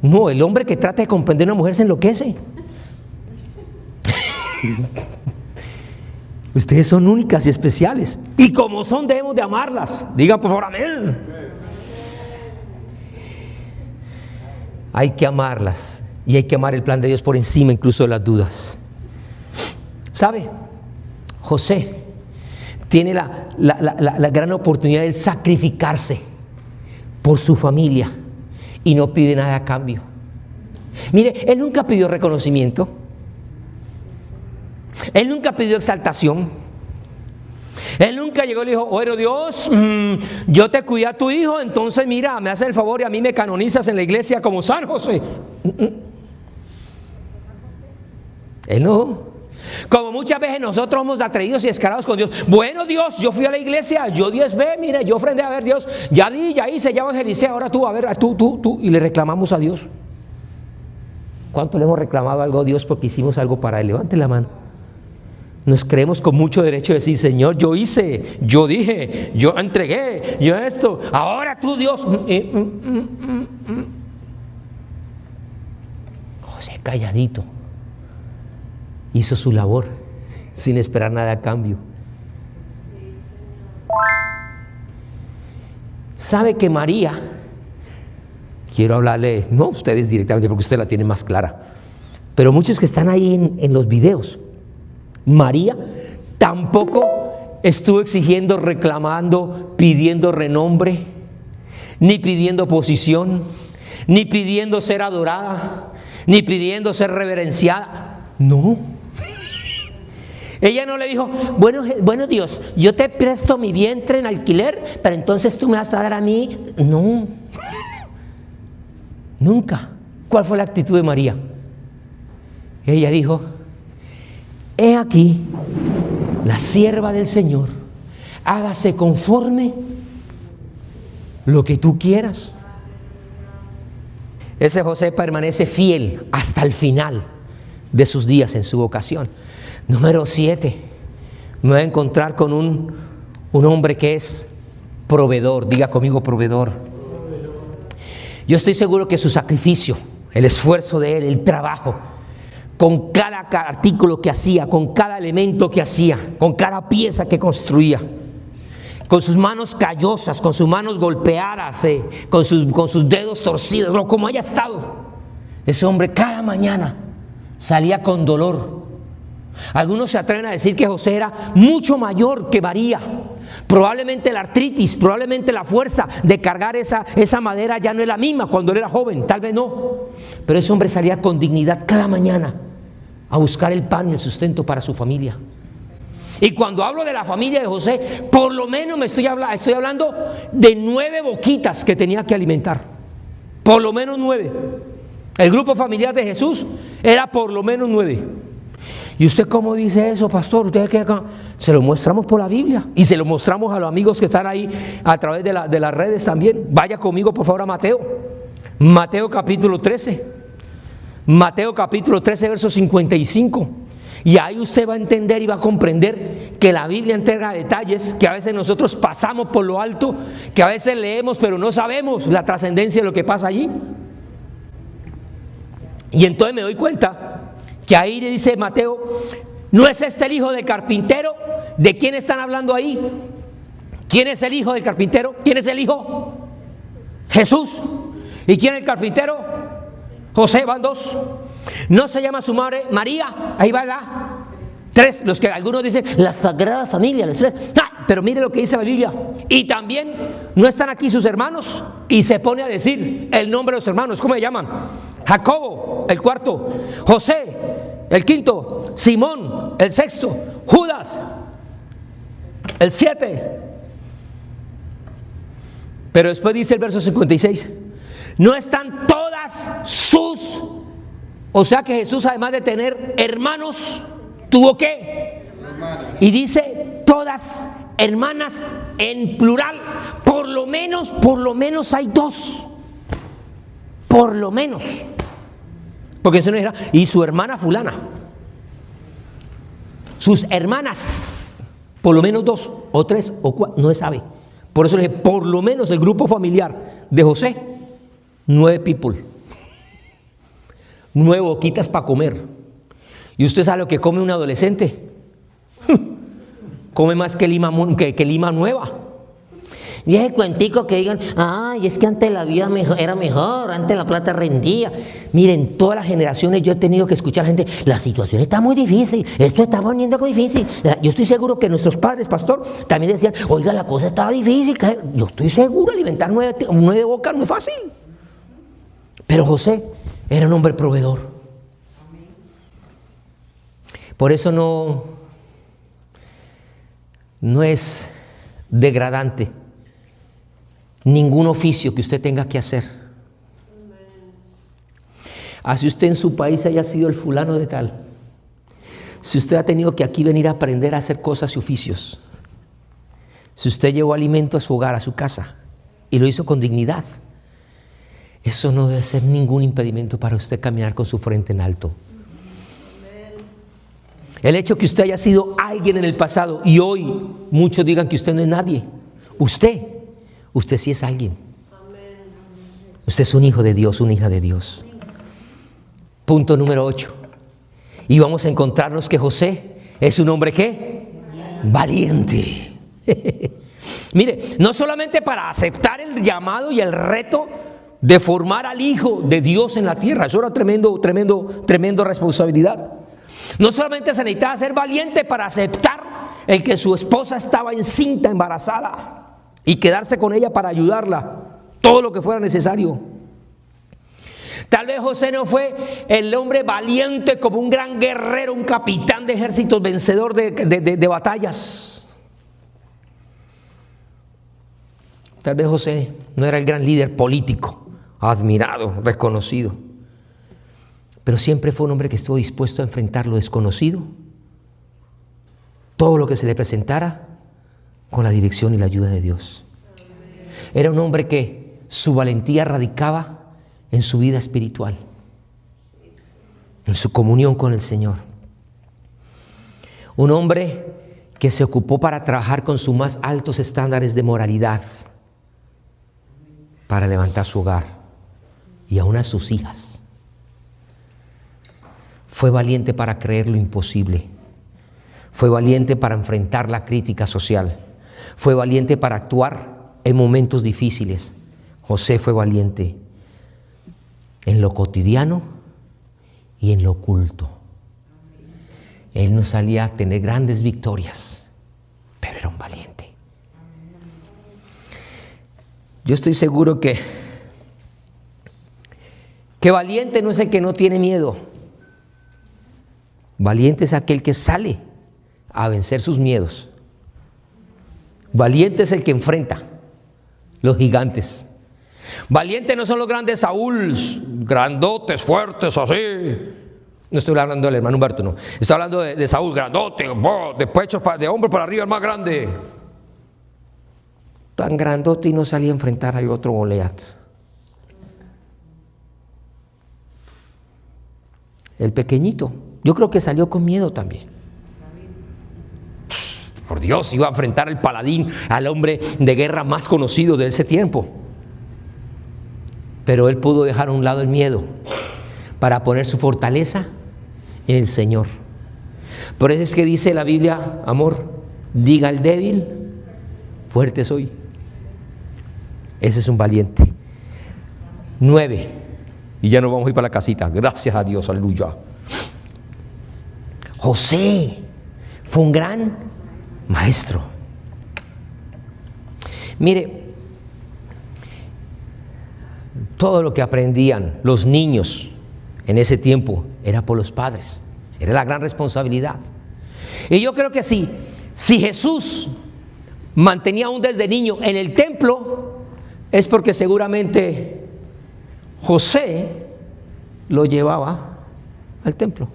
No, el hombre que trata de comprender a una mujer se enloquece. Ustedes son únicas y especiales. Y como son, debemos de amarlas. Digan por favor, amén. Hay que amarlas. Y hay que amar el plan de Dios por encima incluso de las dudas. ¿Sabe? José tiene la gran oportunidad de sacrificarse por su familia y no pide nada a cambio. Mire, él nunca pidió reconocimiento. Él nunca pidió exaltación. Él nunca llegó y le dijo, oye Dios, yo te cuidé a tu hijo, entonces mira, me haces el favor y a mí me canonizas en la iglesia como San José. Él no. Como muchas veces nosotros somos atrevidos y descarados con Dios. Bueno Dios, yo fui a la iglesia, yo diezmé, mire, yo ofrendé, a ver Dios, ya di, ya hice, ya evangelicé, ahora tú, a ver, tú, y le reclamamos a Dios. ¿Cuánto le hemos reclamado algo a Dios porque hicimos algo para Él? Levante la mano. Nos creemos con mucho derecho de decir, Señor, yo hice, yo dije, yo entregué, yo esto, ahora tú Dios. José calladito hizo su labor sin esperar nada a cambio. ¿Sabe que María? Quiero hablarle, no ustedes directamente porque usted la tiene más clara. Pero muchos que están ahí en los videos, María tampoco estuvo exigiendo, reclamando, pidiendo renombre, ni pidiendo posición, ni pidiendo ser adorada, ni pidiendo ser reverenciada. No. Ella no le dijo, bueno Dios, yo te presto mi vientre en alquiler, pero entonces tú me vas a dar a mí. No. Nunca. ¿Cuál fue la actitud de María? Ella dijo, he aquí la sierva del Señor, hágase conforme lo que tú quieras. Ese José permanece fiel hasta el final de sus días en su vocación. Número 7, me voy a encontrar con un hombre que es proveedor. Diga conmigo, proveedor. Yo estoy seguro que su sacrificio, el esfuerzo de él, el trabajo, con cada artículo que hacía, con cada elemento que hacía, con cada pieza que construía, con sus manos callosas, con sus manos golpeadas, con sus dedos torcidos, como haya estado, ese hombre cada mañana salía con dolor. Algunos se atreven a decir que José era mucho mayor que María. Probablemente la artritis, probablemente la fuerza de cargar esa madera ya no es la misma cuando él era joven, tal vez no. Pero ese hombre salía con dignidad cada mañana a buscar el pan y el sustento para su familia. Y cuando hablo de la familia de José, por lo menos estoy hablando de 9 boquitas que tenía que alimentar. Por lo menos 9. El grupo familiar de Jesús era por lo menos 9. ¿Y usted cómo dice eso, pastor? ¿Usted qué acá? Se lo mostramos por la Biblia y se lo mostramos a los amigos que están ahí a través de las redes también. Vaya conmigo por favor a Mateo. Mateo capítulo 13. Mateo capítulo 13 verso 55. Y ahí usted va a entender y va a comprender que la Biblia entrega detalles que a veces nosotros pasamos por lo alto, que a veces leemos pero no sabemos la trascendencia de lo que pasa allí. Y entonces me doy cuenta que ahí le dice Mateo, ¿no es este el hijo del carpintero? ¿De quién están hablando ahí? ¿Quién es el hijo del carpintero? ¿Quién es el hijo? Jesús. ¿Y quién es el carpintero? José. Van 2. ¿No se llama su madre María? Ahí va la 3. Los que algunos dicen la Sagrada Familia, los 3. Pero mire lo que dice la Biblia. Y también no están aquí sus hermanos. Y se pone a decir el nombre de los hermanos. ¿Cómo se llaman? Jacobo, el 4, José, el 5, Simón, el 6, Judas, el 7. Pero después dice el verso 56, no están todas sus, o sea que Jesús además de tener hermanos, tuvo ¿qué? Y dice todas hermanas en plural, por lo menos hay 2. Por lo menos. Porque eso no era. Y su hermana fulana. Sus hermanas. Por lo menos 2 o 3 o 4. No se sabe. Por eso le dije, por lo menos el grupo familiar de José, 9 people. 9 boquitas para comer. ¿Y usted sabe lo que come un adolescente? Come más que Lima Nueva. Y ese cuentico que digan, ay, es que antes la vida era mejor, antes la plata rendía. Miren, todas las generaciones yo he tenido que escuchar a gente, la situación está muy difícil, esto está poniendo muy difícil. Yo estoy seguro que nuestros padres, pastor, también decían, oiga, la cosa estaba difícil. Yo estoy seguro, alimentar 9 bocas no es fácil. Pero José era un hombre proveedor. Por eso no es degradante ningún oficio que usted tenga que hacer. Así usted en su país haya sido el fulano de tal, si usted ha tenido que aquí venir a aprender a hacer cosas y oficios, si usted llevó alimento a su hogar, a su casa, y lo hizo con dignidad, eso no debe ser ningún impedimento para usted caminar con su frente en alto. El hecho que usted haya sido alguien en el pasado y hoy muchos digan que usted no es nadie, usted sí es alguien. Usted es un hijo de Dios, una hija de Dios. Punto número 8. Y vamos a encontrarnos que José es un hombre ¿qué? Valiente. Mire, no solamente para aceptar el llamado y el reto de formar al Hijo de Dios en la tierra. Eso era tremenda responsabilidad. No solamente se necesitaba ser valiente para aceptar el que su esposa estaba encinta, embarazada, y quedarse con ella para ayudarla, todo lo que fuera necesario. Tal vez José no fue el hombre valiente como un gran guerrero, un capitán de ejércitos, vencedor de batallas. Tal vez José no era el gran líder político, admirado, reconocido, pero siempre fue un hombre que estuvo dispuesto a enfrentar lo desconocido, todo lo que se le presentara, con la dirección y la ayuda de Dios. Era un hombre que su valentía radicaba en su vida espiritual, en su comunión con el Señor. Un hombre que se ocupó para trabajar con sus más altos estándares de moralidad, para levantar su hogar y aún a sus hijas. Fue valiente para creer lo imposible. Fue valiente para enfrentar la crítica social. Fue valiente para actuar en momentos difíciles. José fue valiente en lo cotidiano y en lo oculto. Él no salía a tener grandes victorias, pero era un valiente. Yo estoy seguro que valiente no es el que no tiene miedo. Valiente es aquel que sale a vencer sus miedos. Valiente es el que enfrenta los gigantes. Valientes no son los grandes Saúls, grandotes, fuertes, así. No estoy hablando del hermano Humberto, no. Estoy hablando de Saúl, grandote, de pecho, de hombro para arriba, el más grande. Tan grandote y no salía a enfrentar al otro Goliat. El pequeñito, yo creo que salió con miedo también. Por Dios, iba a enfrentar al paladín, al hombre de guerra más conocido de ese tiempo. Pero él pudo dejar a un lado el miedo para poner su fortaleza en el Señor. Por eso es que dice la Biblia, amor, diga al débil, fuerte soy. Ese es un valiente. 9. Y ya nos vamos a ir para la casita. Gracias a Dios, aleluya. José fue un gran maestro. Mire, todo lo que aprendían los niños en ese tiempo era por los padres. Era la gran responsabilidad. Y yo creo que si Jesús mantenía aún desde niño en el templo, es porque seguramente José lo llevaba al templo.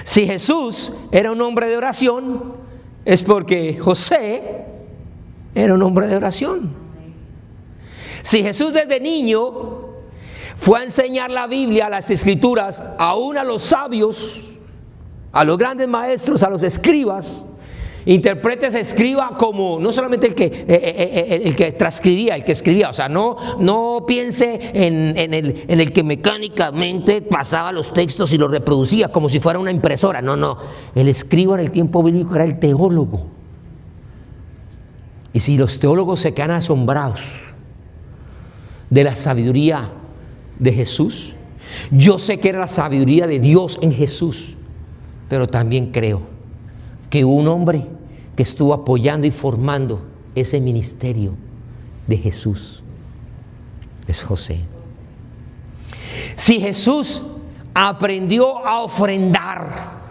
Si Jesús era un hombre de oración, es porque José era un hombre de oración. Si Jesús desde niño fue a enseñar la Biblia, las Escrituras, aún a los sabios, a los grandes maestros, a los escribas, intérprete escriba como no solamente el que transcribía, el que escribía, o sea, no piense en el que mecánicamente pasaba los textos y los reproducía como si fuera una impresora. No, el escriba en el tiempo bíblico era el teólogo. Y si los teólogos se quedan asombrados de la sabiduría de Jesús, yo sé que era la sabiduría de Dios en Jesús, pero también creo que un hombre que estuvo apoyando y formando ese ministerio de Jesús es José. Si Jesús aprendió a ofrendar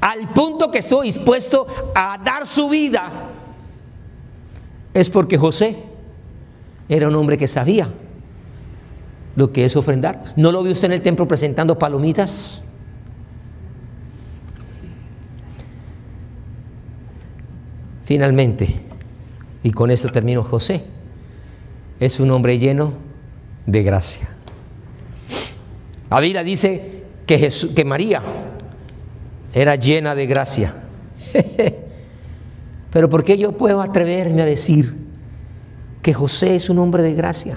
al punto que estuvo dispuesto a dar su vida, es porque José era un hombre que sabía lo que es ofrendar. ¿No lo vio usted en el templo presentando palomitas? Finalmente, y con esto termino, José es un hombre lleno de gracia. La Biblia dice que María era llena de gracia. Pero ¿por qué yo puedo atreverme a decir que José es un hombre de gracia?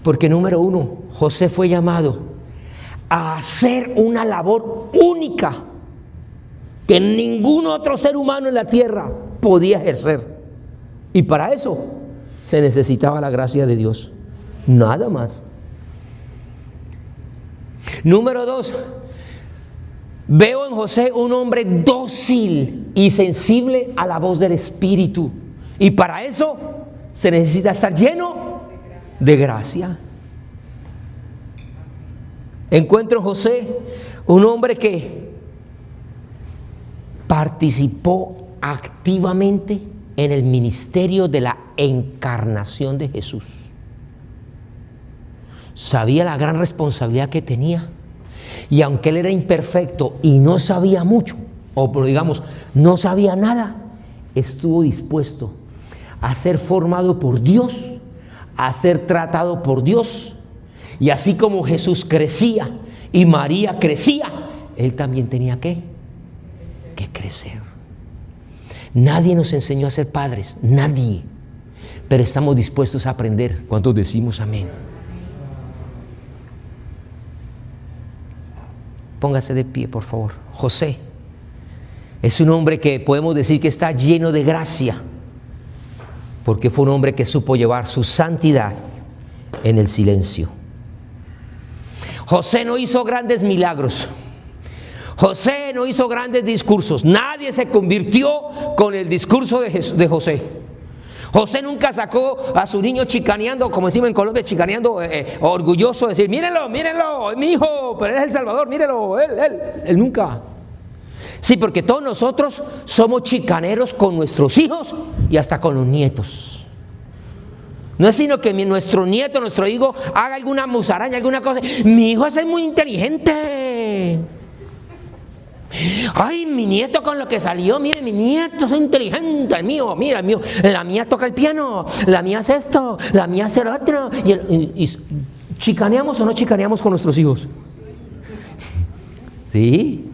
Porque número uno, José fue llamado a hacer una labor única que ningún otro ser humano en la tierra podía ejercer. Y para eso se necesitaba la gracia de Dios. Nada más. Número 2. Veo en José un hombre dócil y sensible a la voz del Espíritu. Y para eso se necesita estar lleno de gracia. Encuentro en José un hombre que participó activamente en el ministerio de la encarnación de Jesús. Sabía la gran responsabilidad que tenía, y aunque él era imperfecto y no sabía mucho, o digamos, no sabía nada, estuvo dispuesto a ser formado por Dios, a ser tratado por Dios, y así como Jesús crecía y María crecía, él también tenía que crecer. Nadie nos enseñó a ser padres, nadie, pero estamos dispuestos a aprender. ¿Cuántos decimos amén? Póngase de pie, por favor. José es un hombre que podemos decir que está lleno de gracia, porque fue un hombre que supo llevar su santidad en el silencio. José no hizo grandes milagros. José no hizo grandes discursos. Nadie se convirtió con el discurso de José. José nunca sacó a su niño chicaneando, como decimos en Colombia, chicaneando, orgulloso, de decir, mírenlo, mírenlo, es mi hijo, pero él es el Salvador, mírenlo, él nunca. Sí, porque todos nosotros somos chicaneros con nuestros hijos y hasta con los nietos. No es sino que nuestro nieto, nuestro hijo, haga alguna musaraña, alguna cosa. Mi hijo es muy inteligente. Ay, mi nieto con lo que salió, mire, mi nieto es inteligente, el mío, mira, el mío, la mía toca el piano, la mía hace esto, la mía hace lo otro. Y ¿chicaneamos o no chicaneamos con nuestros hijos? ¿Sí?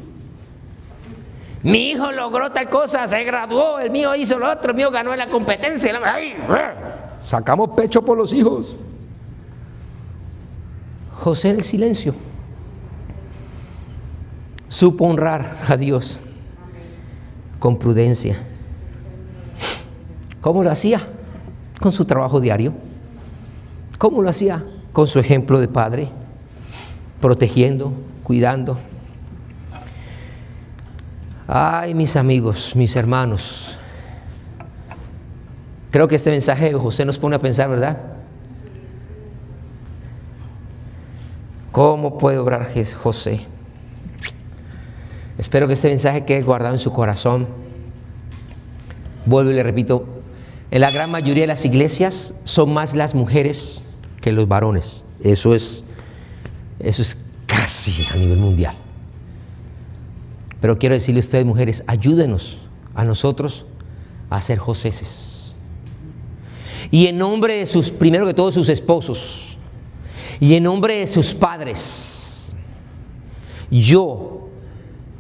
Mi hijo logró tal cosa, se graduó, el mío hizo lo otro, el mío ganó en la competencia. ¡Ay! Sacamos pecho por los hijos. José en el silencio supo honrar a Dios con prudencia. ¿Cómo lo hacía? Con su trabajo diario. ¿Cómo lo hacía? Con su ejemplo de padre, protegiendo, cuidando. Ay, mis amigos, mis hermanos, creo que este mensaje de José nos pone a pensar, ¿verdad? ¿Cómo puede obrar José? Espero que este mensaje quede guardado en su corazón. Vuelvo y le repito, en la gran mayoría de las iglesias son más las mujeres que los varones. Eso es casi a nivel mundial. Pero quiero decirle a ustedes, mujeres, ayúdenos a nosotros a ser Joséses. Y en nombre de primero que todo, sus esposos, y en nombre de sus padres, yo,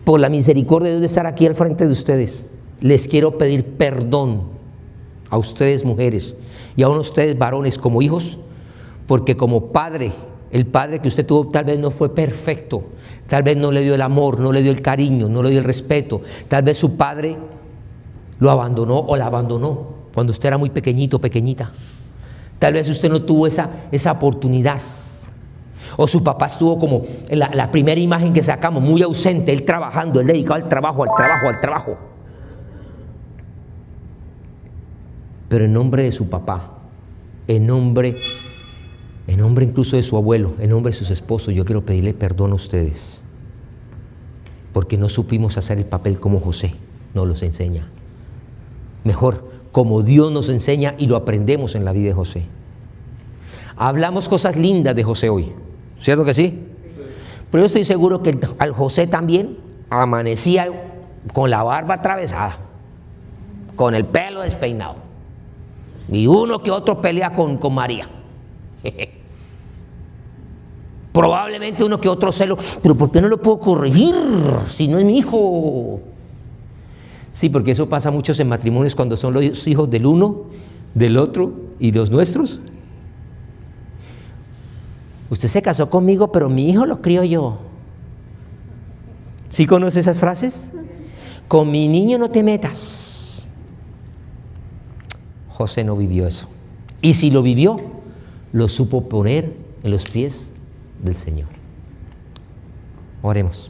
por la misericordia de Dios de estar aquí al frente de ustedes, les quiero pedir perdón a ustedes mujeres y a ustedes varones como hijos, porque como padre, el padre que usted tuvo tal vez no fue perfecto, tal vez no le dio el amor, no le dio el cariño, no le dio el respeto, tal vez su padre lo abandonó o la abandonó cuando usted era muy pequeñito, pequeñita, tal vez usted no tuvo esa oportunidad. O su papá estuvo como en la primera imagen que sacamos, muy ausente, él trabajando, él dedicado al trabajo. Pero en nombre de su papá, en nombre incluso de su abuelo, en nombre de sus esposos, yo quiero pedirle perdón a ustedes, porque no supimos hacer el papel como José nos los enseña. Mejor, como Dios nos enseña y lo aprendemos en la vida de José. Hablamos cosas lindas de José hoy. ¿Cierto que sí? Pero yo estoy seguro que al José también amanecía con la barba atravesada, con el pelo despeinado, y uno que otro pelea con María. Probablemente uno que otro celo, pero ¿por qué no lo puedo corregir si no es mi hijo? Sí, porque eso pasa mucho en matrimonios cuando son los hijos del uno, del otro y los nuestros. Usted se casó conmigo, pero mi hijo lo crío yo. ¿Sí conoce esas frases? Con mi niño no te metas. José no vivió eso. Y si lo vivió, lo supo poner en los pies del Señor. Oremos.